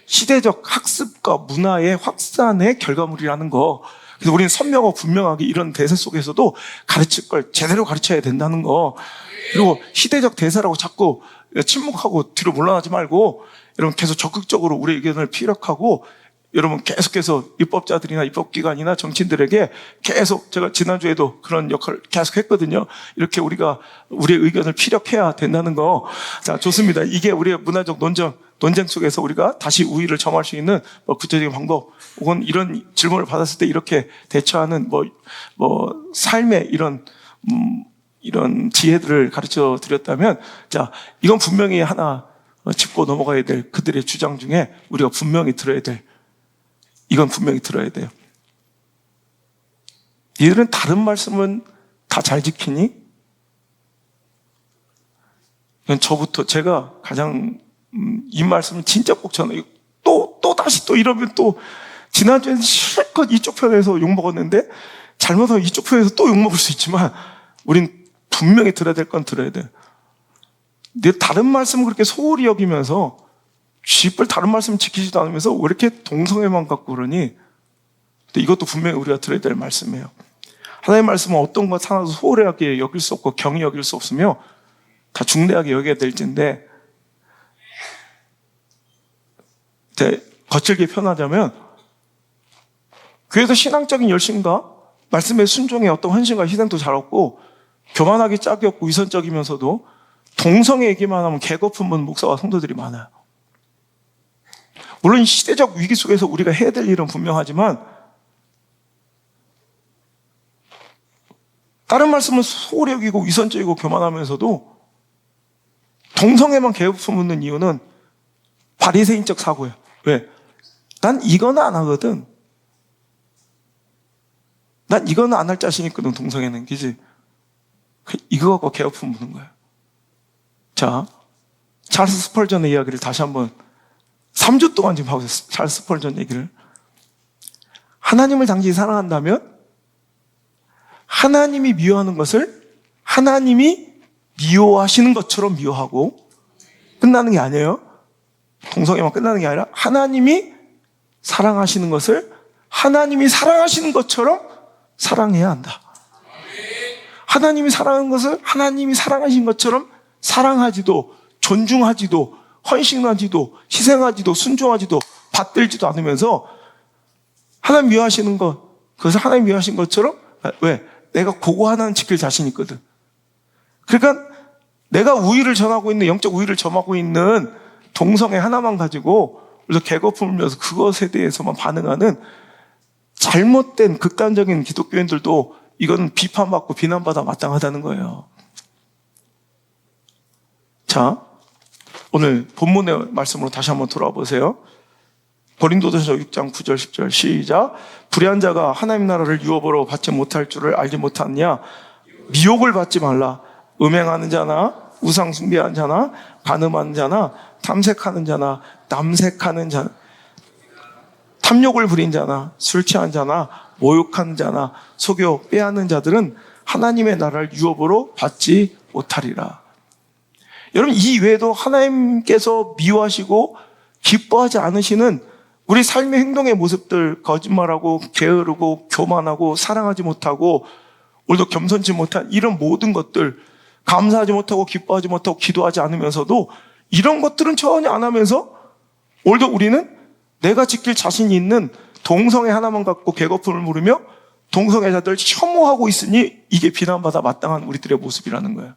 시대적 학습과 문화의 확산의 결과물이라는 거. 그래서 우리는 선명하고 분명하게 이런 대세 속에서도 가르칠 걸 제대로 가르쳐야 된다는 거. 그리고 시대적 대세라고 자꾸 침묵하고 뒤로 물러나지 말고 여러분 계속 적극적으로 우리 의견을 피력하고 여러분 계속해서 입법자들이나 입법기관이나 정치인들에게 계속, 제가 지난주에도 그런 역할을 계속 했거든요. 이렇게 우리가 우리의 의견을 피력해야 된다는 거. 자, 좋습니다. 이게 우리의 문화적 논쟁 속에서 우리가 다시 우위를 점할 수 있는 구체적인 방법, 혹은 이런 질문을 받았을 때 이렇게 대처하는 삶의 이런 지혜들을 가르쳐 드렸다면, 자, 이건 분명히 하나 짚고 넘어가야 될 그들의 주장 중에 우리가 분명히 들어야 될, 이건 분명히 들어야 돼요. 얘들은 다른 말씀은 다 잘 지키니? 이건 저부터, 제가 가장 이 말씀을 진짜 꼭 전해요. 또 다시 이러면 또 지난주에는 실컷 이쪽 편에서 욕먹었는데 잘못하면 이쪽 편에서 또 욕먹을 수 있지만 우린 분명히 들어야 될 건 들어야 돼. 내 다른 말씀을 그렇게 소홀히 여기면서 쥐뿔 다른 말씀 지키지도 않으면서 왜 이렇게 동성애만 갖고 그러니? 근데 이것도 분명히 우리가 들어야 될 말씀이에요. 하나님의 말씀은 어떤 것 하나도 소홀하게 여길 수 없고 경히 여길 수 없으며 다 중대하게 여겨야 될진데, 거칠게 표현하자면 교회에서 신앙적인 열심과 말씀의 순종의 어떤 헌신과 희생도 잘 없고 교만하게 짝이 없고 위선적이면서도 동성애 얘기만 하면 개거품은 목사와 성도들이 많아요. 물론 시대적 위기 속에서 우리가 해야 될 일은 분명하지만 다른 말씀은 소홀히 여기고 위선적이고 교만하면서도 동성애만 개거품묻는 이유는 바리새인적 사고예요. 왜? 난 이거는 안 하거든. 난 이거는 안 할 자신 있거든, 동성애는. 그지? 이거 갖고 개거품 묻는 거예요. 자, 찰스 스펄전의 이야기를 다시 한번 3주 동안 지금 하고 있어요. 찰스 스펄전 얘기를. 하나님을 당신이 사랑한다면 하나님이 미워하는 것을 하나님이 미워하시는 것처럼 미워하고 끝나는 게 아니에요. 동성애만 끝나는 게 아니라 하나님이 사랑하시는 것을 하나님이 사랑하시는 것처럼 사랑해야 한다. 하나님이 사랑하는 것을 하나님이 사랑하신 것처럼 사랑하지도 존중하지도 헌신하지도 희생하지도 순종하지도 받들지도 않으면서 하나님 미워하시는 것, 그것을 하나님 미워하신 것처럼, 왜? 내가 그거 하나는 지킬 자신 있거든. 그러니까 내가 우위를 전하고 있는, 영적 우위를 점하고 있는 동성애 하나만 가지고 그래서 개거품을 면서 그것에 대해서만 반응하는 잘못된 극단적인 기독교인들도 이건 비판받고 비난받아 마땅하다는 거예요. 자, 오늘 본문의 말씀으로 다시 한번 돌아와 보세요. 고린도전서 6장 9절 10절 시작. 불의한 자가 하나님 나라를 유업으로 받지 못할 줄을 알지 못하느냐? 미혹을 받지 말라. 음행하는 자나 우상 숭배하는 자나 간음하는 자나 탐색하는 자나 남색하는 자나 탐욕을 부린 자나 술 취한 자나 모욕하는 자나 속여 빼앗는 자들은 하나님의 나라를 유업으로 받지 못하리라. 여러분, 이 외에도 하나님께서 미워하시고 기뻐하지 않으시는 우리 삶의 행동의 모습들, 거짓말하고 게으르고 교만하고 사랑하지 못하고 오늘도 겸손치 못한 이런 모든 것들, 감사하지 못하고 기뻐하지 못하고 기도하지 않으면서도 이런 것들은 전혀 안 하면서 오늘도 우리는 내가 지킬 자신이 있는 동성애 하나만 갖고 개거품을 물으며 동성애자들 혐오하고 있으니 이게 비난받아 마땅한 우리들의 모습이라는 거예요.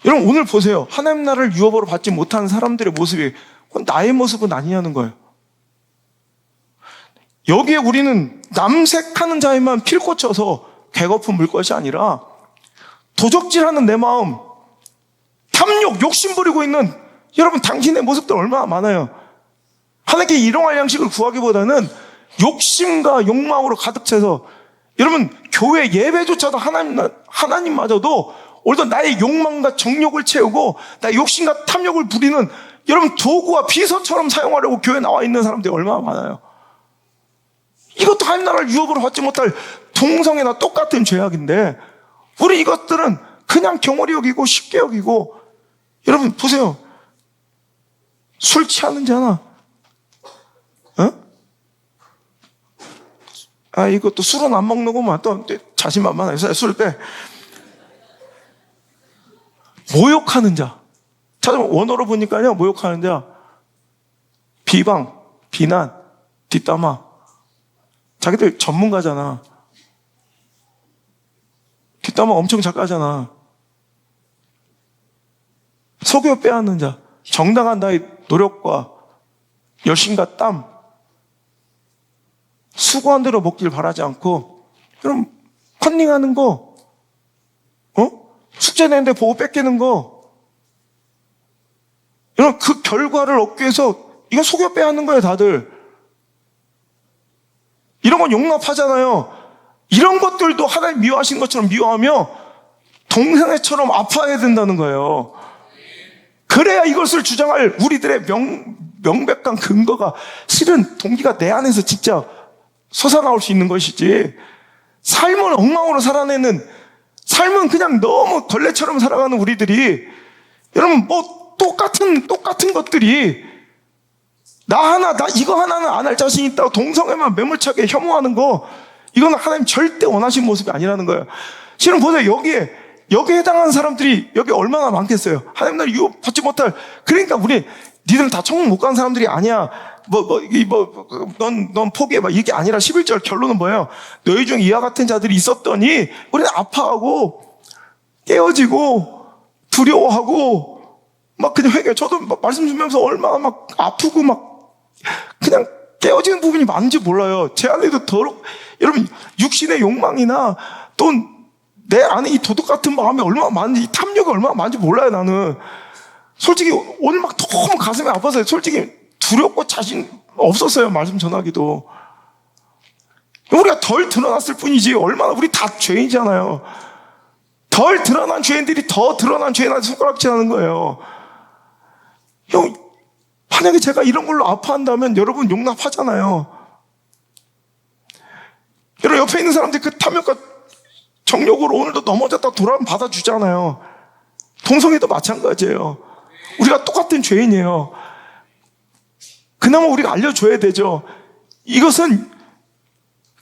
여러분 오늘 보세요. 하나님 나라를 유업으로 받지 못하는 사람들의 모습이 나의 모습은 아니냐는 거예요. 여기에 우리는 남색하는 자에만 피를 꽂혀서 개거품 물 것이 아니라 도적질하는 내 마음, 탐욕, 욕심 부리고 있는 여러분 당신의 모습들 얼마나 많아요. 하나님께 일용할 양식을 구하기보다는 욕심과 욕망으로 가득 차서 여러분 교회 예배조차도 하나님마저도 오히려 나의 욕망과 정욕을 채우고 나의 욕심과 탐욕을 부리는 여러분 도구와 비서처럼 사용하려고 교회에 나와 있는 사람들이 얼마나 많아요. 이것도 하나님 나라를 유업으로 받지 못할 동성애나 똑같은 죄악인데 우리 이것들은 그냥 경홀히 여기고 쉽게 여기고 여러분 보세요. 술 취하는 자나 이것도 술은 안 먹는 것만 또 자신만만해서 술을 빼. 모욕하는 자. 찾아보면 원어로 보니까요, 모욕하는 자. 비방, 비난, 뒷담화. 자기들 전문가잖아. 뒷담화 엄청 작가잖아. 속여 빼앗는 자. 정당한 나의 노력과 열심과 땀. 수고한 대로 먹길 바라지 않고, 그럼 컨닝하는 거, 숙제 내는데 보고 뺏기는 거, 이런 그 결과를 얻기 위해서 이거 속여 빼앗는 거예요, 다들. 이런 건 용납하잖아요. 이런 것들도 하나님 미워하신 것처럼 미워하며 동생애처럼 아파해야 된다는 거예요. 그래야 이것을 주장할 우리들의 명백한 근거가 실은 동기가 내 안에서 진짜 솟아나올 수 있는 것이지, 삶을 엉망으로 살아내는, 삶은 그냥 너무 걸레처럼 살아가는 우리들이, 여러분 뭐 똑같은 것들이 나 이거 하나는 안 할 자신 있다고 동성애만 매몰차게 혐오하는 거, 이건 하나님 절대 원하신 모습이 아니라는 거예요. 실은 보세요. 여기에 해당하는 사람들이 여기 얼마나 많겠어요. 하나님 나라 유업 받지 못할, 그러니까 니들 다 천국 못 간 사람들이 아니야. 넌 포기해. 이게 아니라 11절 결론은 뭐예요? 너희 중 이와 같은 자들이 있었더니 우리는 아파하고 깨어지고 두려워하고 막 그냥 회개. 저도 말씀 주면서 얼마나 막 아프고 막 그냥 깨어지는 부분이 많은지 몰라요. 제 안에도 여러분 육신의 욕망이나 또 내 안에 이 도둑 같은 마음이 얼마나 많은지, 이 탐욕이 얼마나 많은지 몰라요. 나는 솔직히 오늘 막 너무 가슴이 아파서 솔직히 두렵고 자신 없었어요. 말씀 전하기도. 우리가 덜 드러났을 뿐이지 얼마나 우리 다 죄인이잖아요. 덜 드러난 죄인들이 더 드러난 죄인한테 손가락질하는 거예요. 형, 만약에 제가 이런 걸로 아파한다면 여러분 용납하잖아요. 여러분 옆에 있는 사람들이 그 탐욕과 정욕으로 오늘도 넘어졌다 돌아오면 받아주잖아요. 동성애도 마찬가지예요. 우리가 똑같은 죄인이에요. 그나마 우리가 알려줘야 되죠. 이것은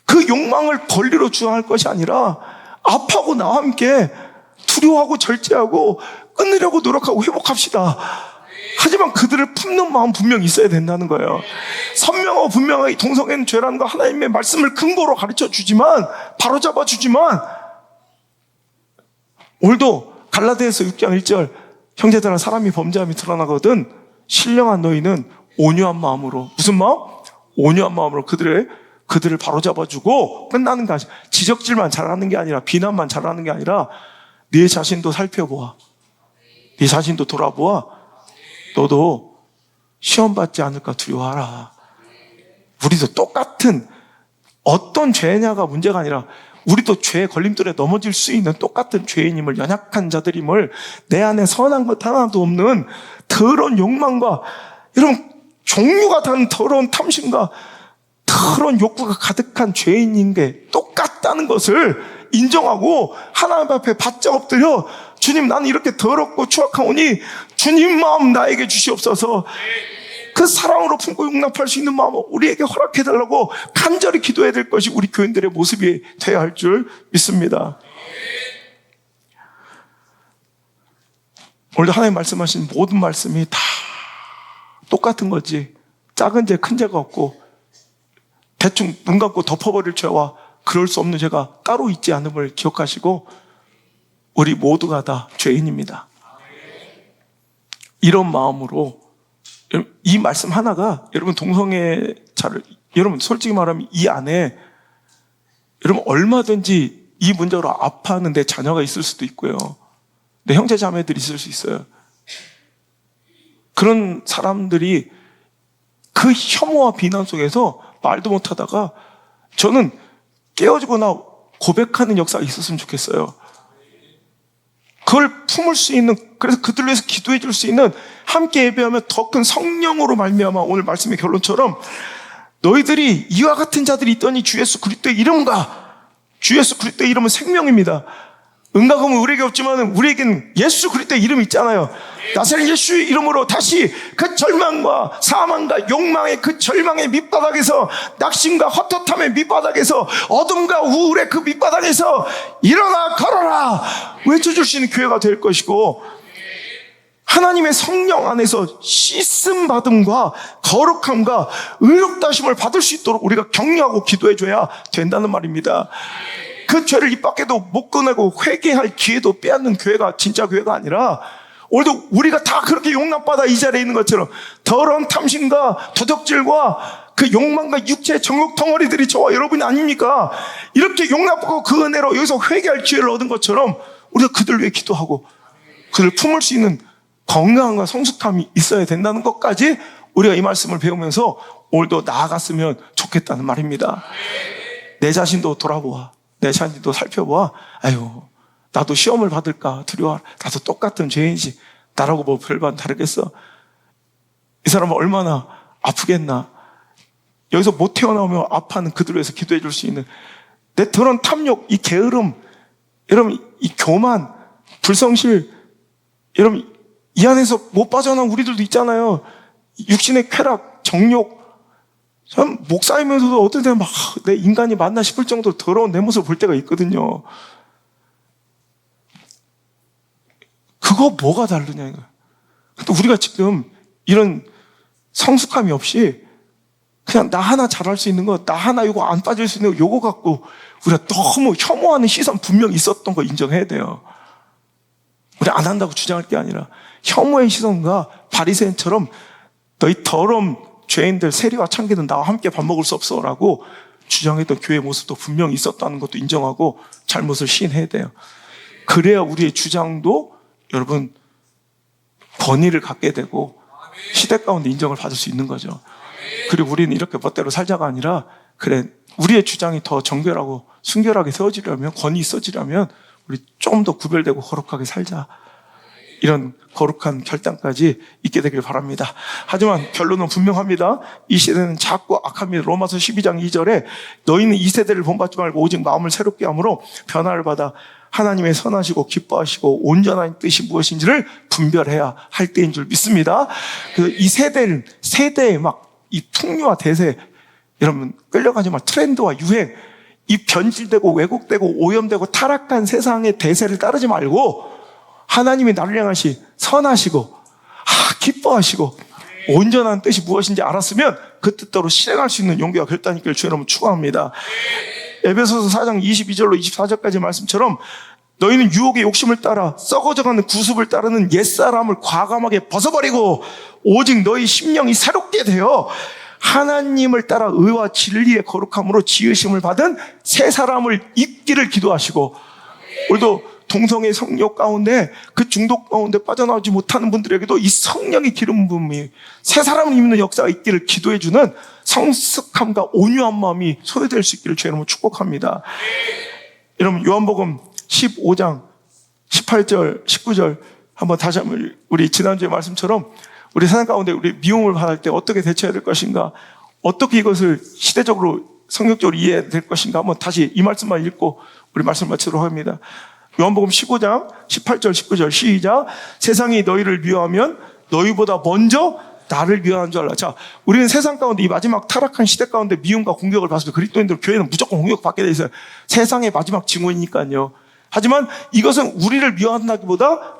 그 욕망을 권리로 주장할 것이 아니라 아파하고 나와 함께 두려워하고 절제하고 끊으려고 노력하고 회복합시다. 하지만 그들을 품는 마음 분명히 있어야 된다는 거예요. 선명하고 분명하게 동성애는 죄라는 거 하나님의 말씀을 근거로 가르쳐 주지만, 바로잡아 주지만, 오늘도 갈라디아서 6장 1절 형제들아 사람이 범죄함이 드러나거든 신령한 너희는 온유한 마음으로, 무슨 마음? 온유한 마음으로 그들을 바로잡아주고 끝나는 것이, 지적질만 잘하는 게 아니라 비난만 잘하는 게 아니라 네 자신도 살펴보아, 네 자신도 돌아보아. 너도 시험 받지 않을까 두려워하라. 우리도 똑같은 어떤 죄냐가 문제가 아니라 우리도 죄의 걸림돌에 넘어질 수 있는 똑같은 죄인임을, 연약한 자들임을, 내 안에 선한 것 하나도 없는 더러운 욕망과 여러분 종류가 다른 더러운 탐심과 더러운 욕구가 가득한 죄인인 게 똑같다는 것을 인정하고 하나님 앞에 바짝 엎드려, 주님 나는 이렇게 더럽고 추악하오니 주님 마음 나에게 주시옵소서. 그 사랑으로 품고 용납할 수 있는 마음을 우리에게 허락해달라고 간절히 기도해야 될 것이 우리 교인들의 모습이 되어야 할 줄 믿습니다. 오늘도 하나님 말씀하신 모든 말씀이 다 똑같은 거지, 작은 죄 큰 죄가 없고 대충 눈 감고 덮어버릴 죄와 그럴 수 없는 죄가 따로 있지 않음을 기억하시고, 우리 모두가 다 죄인입니다. 이런 마음으로 이 말씀 하나가 여러분 동성애자를 여러분 솔직히 말하면 이 안에 여러분 얼마든지 이 문제로 아파하는 내 자녀가 있을 수도 있고요. 내 형제 자매들이 있을 수 있어요. 그런 사람들이 그 혐오와 비난 속에서 말도 못하다가 저는 깨어지거나 고백하는 역사가 있었으면 좋겠어요. 그걸 품을 수 있는, 그래서 그들을 위해서 기도해 줄 수 있는, 함께 예배하면 더 큰 성령으로 말미암아 오늘 말씀의 결론처럼 너희들이 이와 같은 자들이 있더니 주 예수 그리스도의 이름과 주 예수 그리스도의 이름은 생명입니다. 응답은 우리에게 없지만 우리에게는 예수 그리스도의 이름이 있잖아요. 나사렛 예수의 이름으로 다시 그 절망과 사망과 욕망의 그 절망의 밑바닥에서, 낙심과 헛헛함의 밑바닥에서, 어둠과 우울의 그 밑바닥에서 일어나 걸어라 외쳐줄 수 있는 교회가 될 것이고, 하나님의 성령 안에서 씻음 받음과 거룩함과 의롭다심을 받을 수 있도록 우리가 격려하고 기도해줘야 된다는 말입니다. 그 죄를 입 밖에도 못 꺼내고 회개할 기회도 빼앗는 교회가 진짜 교회가 아니라, 오늘도 우리가 다 그렇게 용납받아 이 자리에 있는 것처럼 더러운 탐심과 도덕질과 그 욕망과 육체의 정욕 덩어리들이 저와 여러분이 아닙니까? 이렇게 용납받고 그 은혜로 여기서 회개할 기회를 얻은 것처럼 우리가 그들 위해 기도하고 그들 품을 수 있는 건강과 성숙함이 있어야 된다는 것까지 우리가 이 말씀을 배우면서 오늘도 나아갔으면 좋겠다는 말입니다. 내 자신도 돌아보아, 내 자신도 살펴보아. 아유, 나도 시험을 받을까 두려워. 나도 똑같은 죄인이지. 나라고 뭐 별반 다르겠어. 이 사람은 얼마나 아프겠나. 여기서 못 태어나오면 아파하는 그들을 위해서 기도해 줄 수 있는, 내 더러운 탐욕, 이 게으름, 여러분 이 교만, 불성실, 여러분 이 안에서 못 빠져나온 우리들도 있잖아요. 육신의 쾌락, 정욕. 참 목사이면서도 어떨 때는 막 내 인간이 맞나 싶을 정도로 더러운 내 모습을 볼 때가 있거든요. 그거 뭐가 다르냐 이거. 근데 우리가 지금 이런 성숙함이 없이 그냥 나 하나 잘할 수 있는 거, 나 하나 이거 안 빠질 수 있는 거, 요거 갖고 우리가 너무 혐오하는 시선 분명히 있었던 거 인정해야 돼요. 우리 안 한다고 주장할 게 아니라 혐오의 시선과 바리새인처럼 너희 더러운 죄인들 세리와 창기는 나와 함께 밥 먹을 수 없어 라고 주장했던 교회의 모습도 분명히 있었다는 것도 인정하고 잘못을 시인해야 돼요. 그래야 우리의 주장도 여러분 권위를 갖게 되고 시대 가운데 인정을 받을 수 있는 거죠. 그리고 우리는 이렇게 멋대로 살자가 아니라, 그래 우리의 주장이 더 정결하고 순결하게 세워지려면, 권위 있어지려면 우리 좀 더 구별되고 거룩하게 살자, 이런 거룩한 결단까지 있게 되길 바랍니다. 하지만 결론은 분명합니다. 이 시대는 작고 악합니다. 로마서 12장 2절에 너희는 이 세대를 본받지 말고 오직 마음을 새롭게 함으로 변화를 받아 하나님의 선하시고 기뻐하시고 온전한 뜻이 무엇인지를 분별해야 할 때인 줄 믿습니다. 그래서 이 세대의 막 이 풍류와 대세, 여러분 끌려가지 마. 트렌드와 유행, 이 변질되고 왜곡되고 오염되고 타락한 세상의 대세를 따르지 말고 하나님이 나를 향하시 선하시고 기뻐하시고 온전한 뜻이 무엇인지 알았으면 그 뜻대로 실행할 수 있는 용기와 결단이 있기를 주의 이름으로 축원합니다. 에베소서 4장 22절로 24절까지 말씀처럼 너희는 유혹의 욕심을 따라 썩어져가는 구습을 따르는 옛사람을 과감하게 벗어버리고 오직 너희 심령이 새롭게 되어 하나님을 따라 의와 진리의 거룩함으로 지으심을 받은 새 사람을 입기를 기도하시고, 우리도 동성애 성욕 가운데 그 중독 가운데 빠져나오지 못하는 분들에게도 이 성령의 기름 부음이 새 사람을 입는 역사가 있기를 기도해주는 성숙함과 온유한 마음이 소유될 수 있기를 주의 이름으로 축복합니다. 여러분 요한복음 15장 18절 19절 한번 다시 한번 우리 지난주의 말씀처럼 우리 세상 가운데 우리 미움을 받을 때 어떻게 대처해야 될 것인가, 어떻게 이것을 시대적으로 성격적으로 이해해야 될 것인가, 한번 다시 이 말씀만 읽고 우리 말씀 마치도록 합니다. 요한복음 15장 18절 19절 시작. 세상이 너희를 미워하면 너희보다 먼저 나를 미워하는 줄 알라. 자, 우리는 세상 가운데 이 마지막 타락한 시대 가운데 미움과 공격을 받습니다. 그리스도인들 교회는 무조건 공격받게 돼 있어요. 세상의 마지막 증오이니까요. 하지만 이것은 우리를 미워한다기보다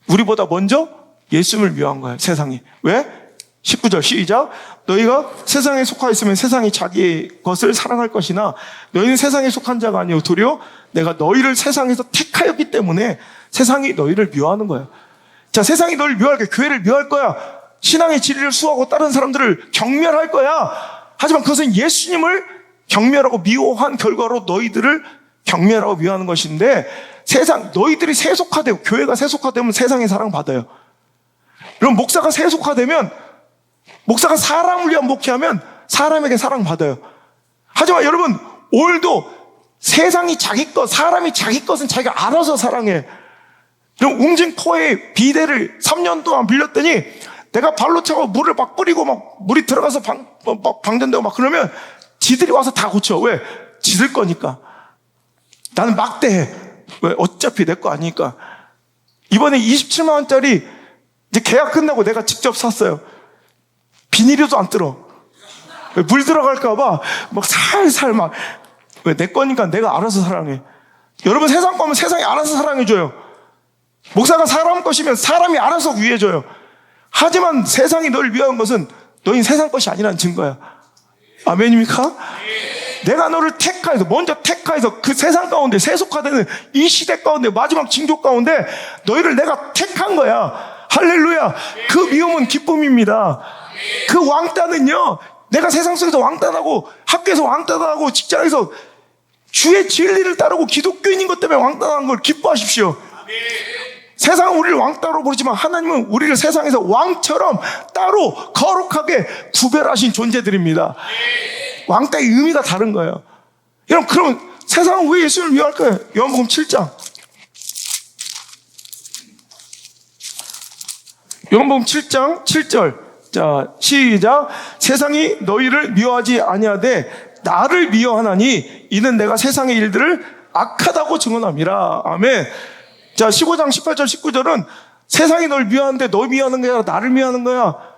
우리보다 먼저 예수님을 미워한 거예요. 세상이. 왜? 19절 시작. 너희가 세상에 속하 있으면 세상이 자기의 것을 사랑할 것이나 너희는 세상에 속한 자가 아니요 도리어 내가 너희를 세상에서 택하였기 때문에 세상이 너희를 미워하는 거예요. 자, 세상이 널 멸할 거야. 교회를 멸할 거야. 신앙의 진리를 수호하고 다른 사람들을 경멸할 거야. 하지만 그것은 예수님을 경멸하고 미워한 결과로 너희들을 경멸하고 미워하는 것인데, 너희들이 세속화되고 교회가 세속화되면 세상의 사랑받아요. 그럼 목사가 세속화되면, 목사가 사람을 위한 목회하면 사람에게 사랑받아요. 하지만 여러분, 오늘도 세상이 자기 것, 사람이 자기 것은 자기가 알아서 사랑해. 그럼 웅진포에 비데를 3년 동안 빌렸더니 내가 발로 차고 물을 막 뿌리고 막 물이 들어가서 방전되고 막 그러면 지들이 와서 다 고쳐. 왜? 지들 거니까. 나는 막대해. 왜? 어차피 내 거 아니니까. 이번에 27만 원짜리 이제 계약 끝나고 내가 직접 샀어요. 비닐이도 안 뚫어. 물 들어갈까봐 막 살살 막. 왜? 내 거니까 내가 알아서 사랑해. 여러분, 세상 거면 세상이 알아서 사랑해줘요. 목사가 사람 것이면 사람이 알아서 위해줘요. 하지만 세상이 널 위한 것은 너희는 세상 것이 아니라는 증거야. 아멘입니까? 내가 너를 먼저 택하여서 그 세상 가운데 세속화되는 이 시대 가운데 마지막 징조 가운데 너희를 내가 택한 거야. 할렐루야. 그 미움은 기쁨입니다. 그 왕따는요, 내가 세상 속에서 왕따하고 학교에서 왕따하고 직장에서 주의 진리를 따르고 기독교인인 것 때문에 왕따하는 걸 기뻐하십시오. 세상은 우리를 왕따로 부르지만 하나님은 우리를 세상에서 왕처럼 따로 거룩하게 구별하신 존재들입니다. 왕따의 의미가 다른 거예요. 여러분, 그럼 세상은 왜 예수를 미워할까요? 요한복음 7장. 요한복음 7장 7절. 자, 시작. 세상이 너희를 미워하지 아니하되 나를 미워하나니 이는 내가 세상의 일들을 악하다고 증언함이라. 아멘. 자, 15장 18절 19절은 세상이 널 미워하는데 너 미워하는 게 아니라 나를 미워하는 거야.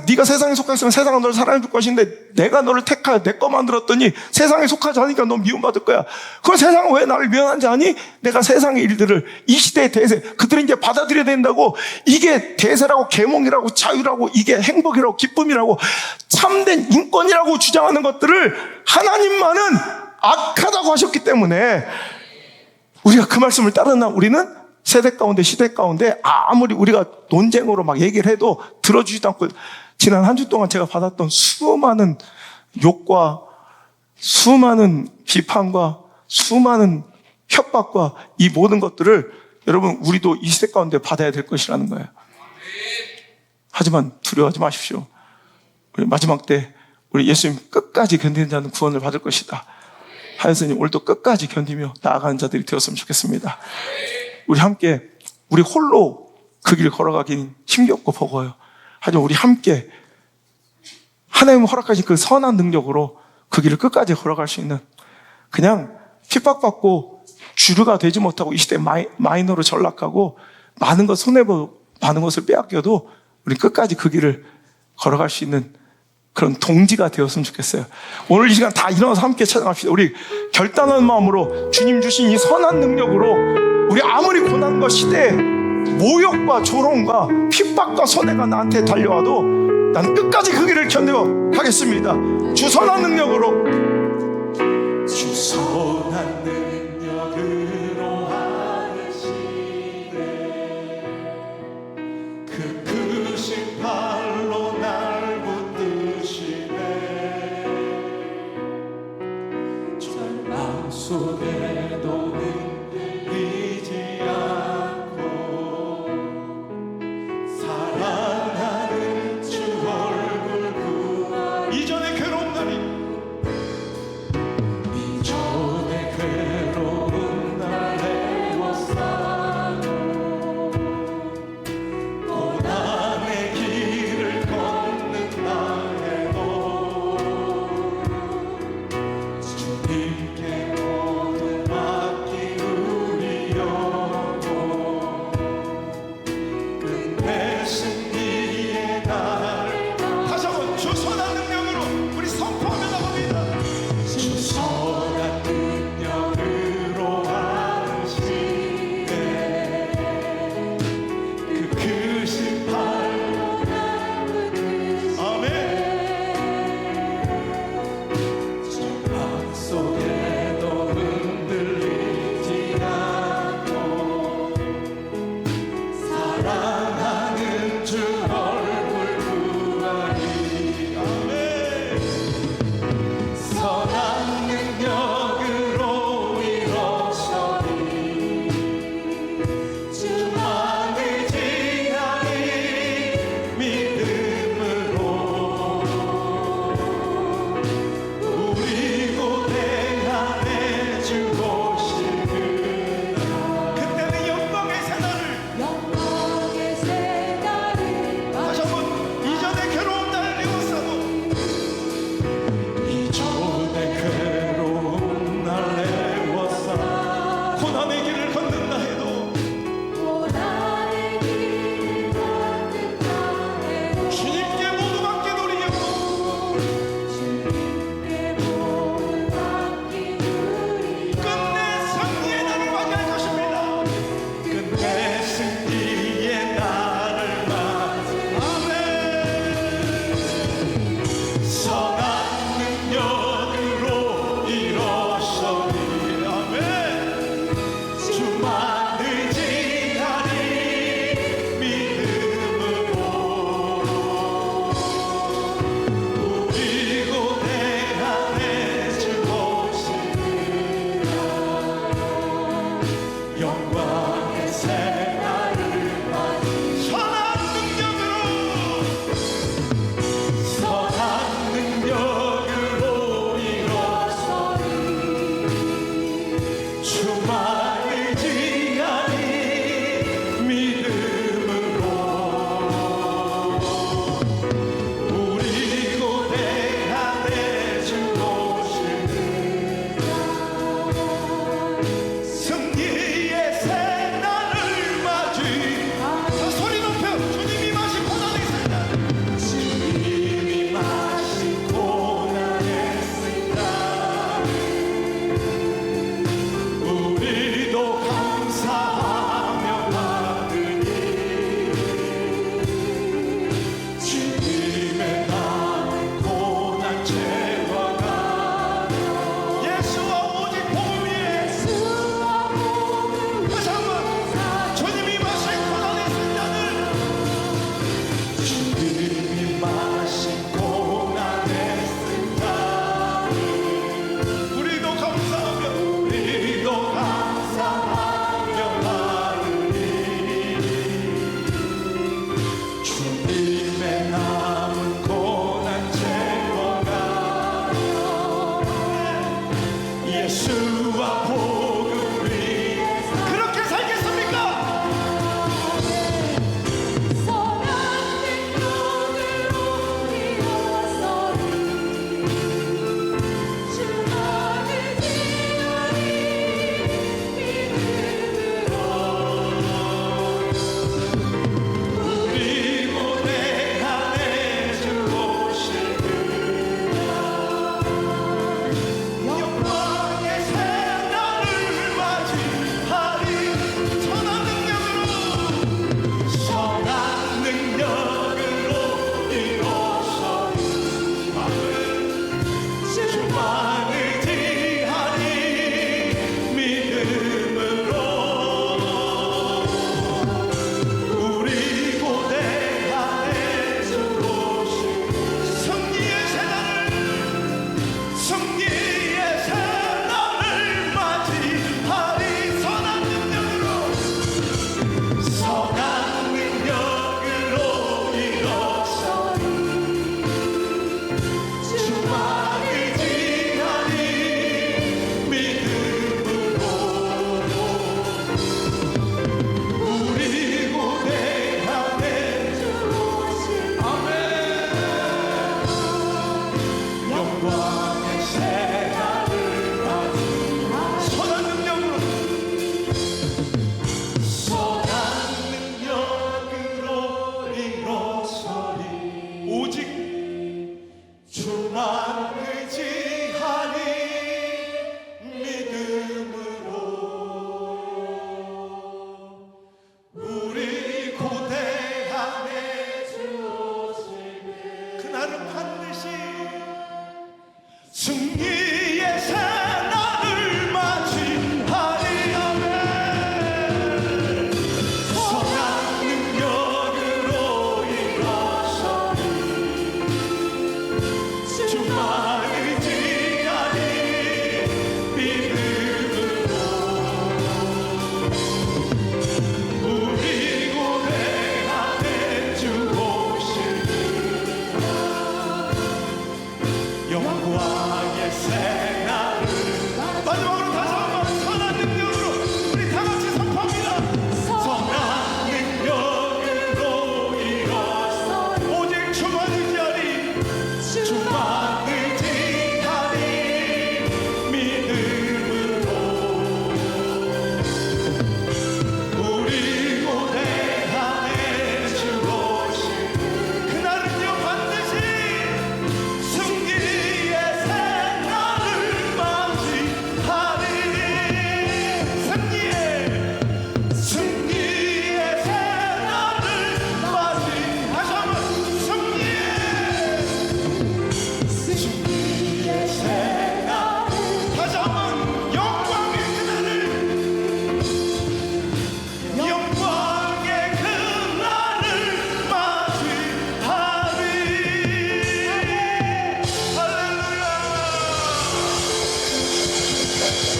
네가 세상에 속했으면 세상은 널 사랑해 줄 것인데 내가 너를 택하여 내 거 만들었더니 세상에 속하지 않으니까 넌 미움받을 거야. 그럼 세상은 왜 나를 미워하는지 아니? 내가 세상의 일들을, 이 시대의 대세, 그들이 이제 받아들여야 된다고. 이게 대세라고, 계몽이라고, 자유라고, 이게 행복이라고, 기쁨이라고, 참된 인권이라고 주장하는 것들을 하나님만은 악하다고 하셨기 때문에 우리가 그 말씀을 따르나 우리는 세대 가운데, 시대 가운데 아무리 우리가 논쟁으로 막 얘기를 해도 들어주지도 않고, 지난 한 주 동안 제가 받았던 수많은 욕과 수많은 비판과 수많은 협박과 이 모든 것들을 여러분, 우리도 이 시대 가운데 받아야 될 것이라는 거예요. 하지만 두려워하지 마십시오. 우리 마지막 때 우리 예수님 끝까지 견디는 자는 구원을 받을 것이다 하였으니 오늘도 끝까지 견디며 나아가는 자들이 되었으면 좋겠습니다. 우리 함께, 우리 홀로 그 길 걸어가긴 힘겹고 버거워요. 하지만 우리 함께 하나님 허락하신 그 선한 능력으로 그 길을 끝까지 걸어갈 수 있는, 그냥 핍박받고 주류가 되지 못하고 이 시대 마이너로 전락하고 많은 것 손해보고 많은 것을 빼앗겨도 우리 끝까지 그 길을 걸어갈 수 있는 그런 동지가 되었으면 좋겠어요. 오늘 이 시간 다 일어나서 함께 찬양합시다. 우리 결단한 마음으로 주님 주신 이 선한 능력으로 우리 아무리 고난과 시대, 모욕과 조롱과 핍박과 손해가 나한테 달려와도 난 끝까지 그 길을 견뎌 가겠습니다. 주 선한 능력으로, 주 선한 능력으로 하시네. 그 크신 팔로 날 붙드시네. 절망 속에도 흔들리지 않고 사랑하는 주 얼굴 구하. 이전에 괴로운 날이, 이전에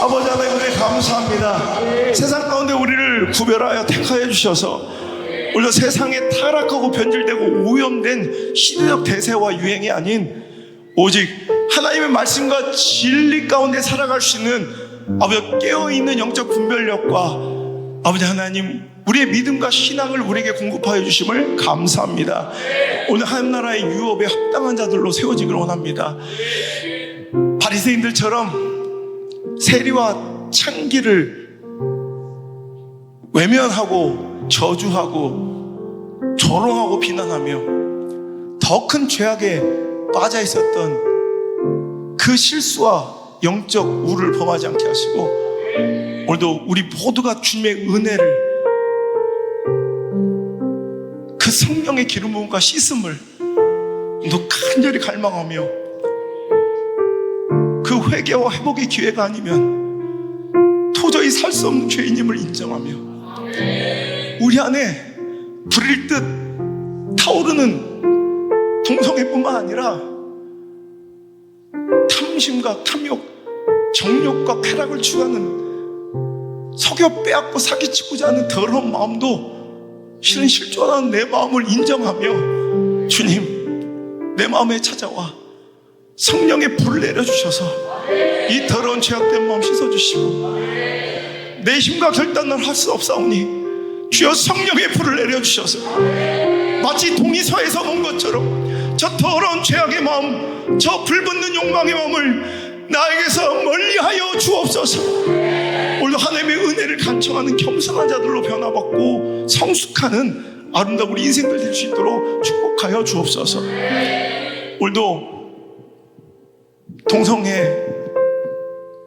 아버지 하나님 은혜 감사합니다. 세상 가운데 우리를 구별하여 택하여 주셔서 오히려 세상에 타락하고 변질되고 오염된 시대적 대세와 유행이 아닌 오직 하나님의 말씀과 진리 가운데 살아갈 수 있는 아버지 깨어있는 영적 분별력과 아버지 하나님 우리의 믿음과 신앙을 우리에게 공급하여 주심을 감사합니다. 오늘 하나님 나라의 유업에 합당한 자들로 세워지기를 원합니다. 바리새인들처럼 세리와 창기를 외면하고 저주하고 조롱하고 비난하며 더 큰 죄악에 빠져 있었던 그 실수와 영적 우를 범하지 않게 하시고 오늘도 우리 모두가 주님의 은혜를 그 성령의 기름 부음과 씻음을 또 간절히 갈망하며 그 회개와 회복의 기회가 아니면 도저히 살 수 없는 죄인임을 인정하며 우리 안에 불일 듯 타오르는 동성애뿐만 아니라 탐심과 탐욕, 정욕과 쾌락을 추구하는 속여 빼앗고 사기치고자 하는 더러운 마음도 실은 실존하는 내 마음을 인정하며 주님 내 마음에 찾아와 성령의 불을 내려주셔서 이 더러운 죄악된 마음 씻어주시고 내 힘과 결단을 할 수 없사오니 주여 성령의 불을 내려주셔서 마치 동이서에서 본 것처럼 저 더러운 죄악의 마음, 저 불붙는 욕망의 마음을 나에게서 멀리하여 주옵소서. 오늘도 하나님의 은혜를 간청하는 겸손한 자들로 변화받고 성숙하는 아름다운 우리 인생들 될 수 있도록 축복하여 주옵소서. 오늘도 동성애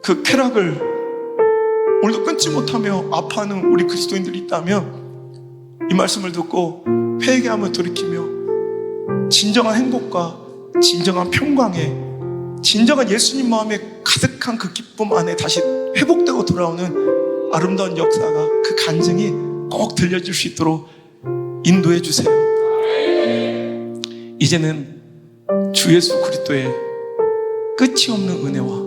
그 쾌락을 오늘도 끊지 못하며 아파하는 우리 그리스도인들이 있다면 이 말씀을 듣고 회개하며 돌이키며 진정한 행복과 진정한 평강에 진정한 예수님 마음에 가득한 그 기쁨 안에 다시 회복되고 돌아오는 아름다운 역사가 그 간증이 꼭 들려질 수 있도록 인도해 주세요. 이제는 주 예수 그리스도의 끝이 없는 은혜와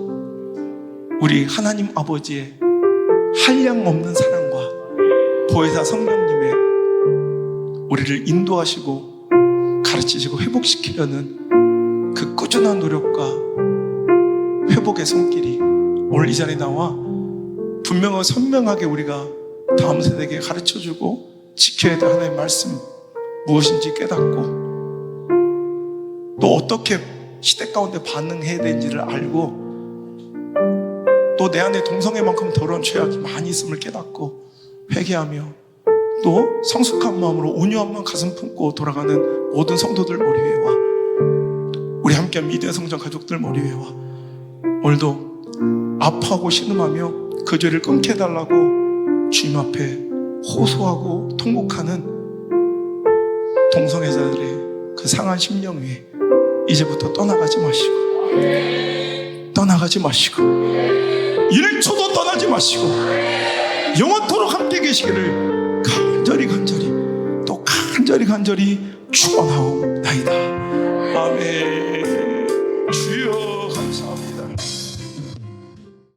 우리 하나님 아버지의 한량 없는 사랑과 보혜사 성령님의 우리를 인도하시고 가르치시고 회복시키려는 그 꾸준한 노력과 회복의 손길이 오늘 이 자리에 나와 분명하고 선명하게 우리가 다음 세대에게 가르쳐주고 지켜야 될 하나님의 말씀 무엇인지 깨닫고 또 어떻게 시대 가운데 반응해야 되는지를 알고 또 내 안에 동성애만큼 더러운 죄악이 많이 있음을 깨닫고 회개하며 또 성숙한 마음으로 온유한 마음 가슴 품고 돌아가는 모든 성도들 머리 위에와 우리 함께한 미디어 성전 가족들 머리 위에와 오늘도 아파하고 신음하며 그 죄를 끊게 해달라고 주님 앞에 호소하고 통곡하는 동성애자들의 그 상한 심령 위에 이제부터 떠나가지 마시고 1초도 떠나지 마시고 영원토록 함께 계시기를 간절히 축원하옵나이다. 아멘.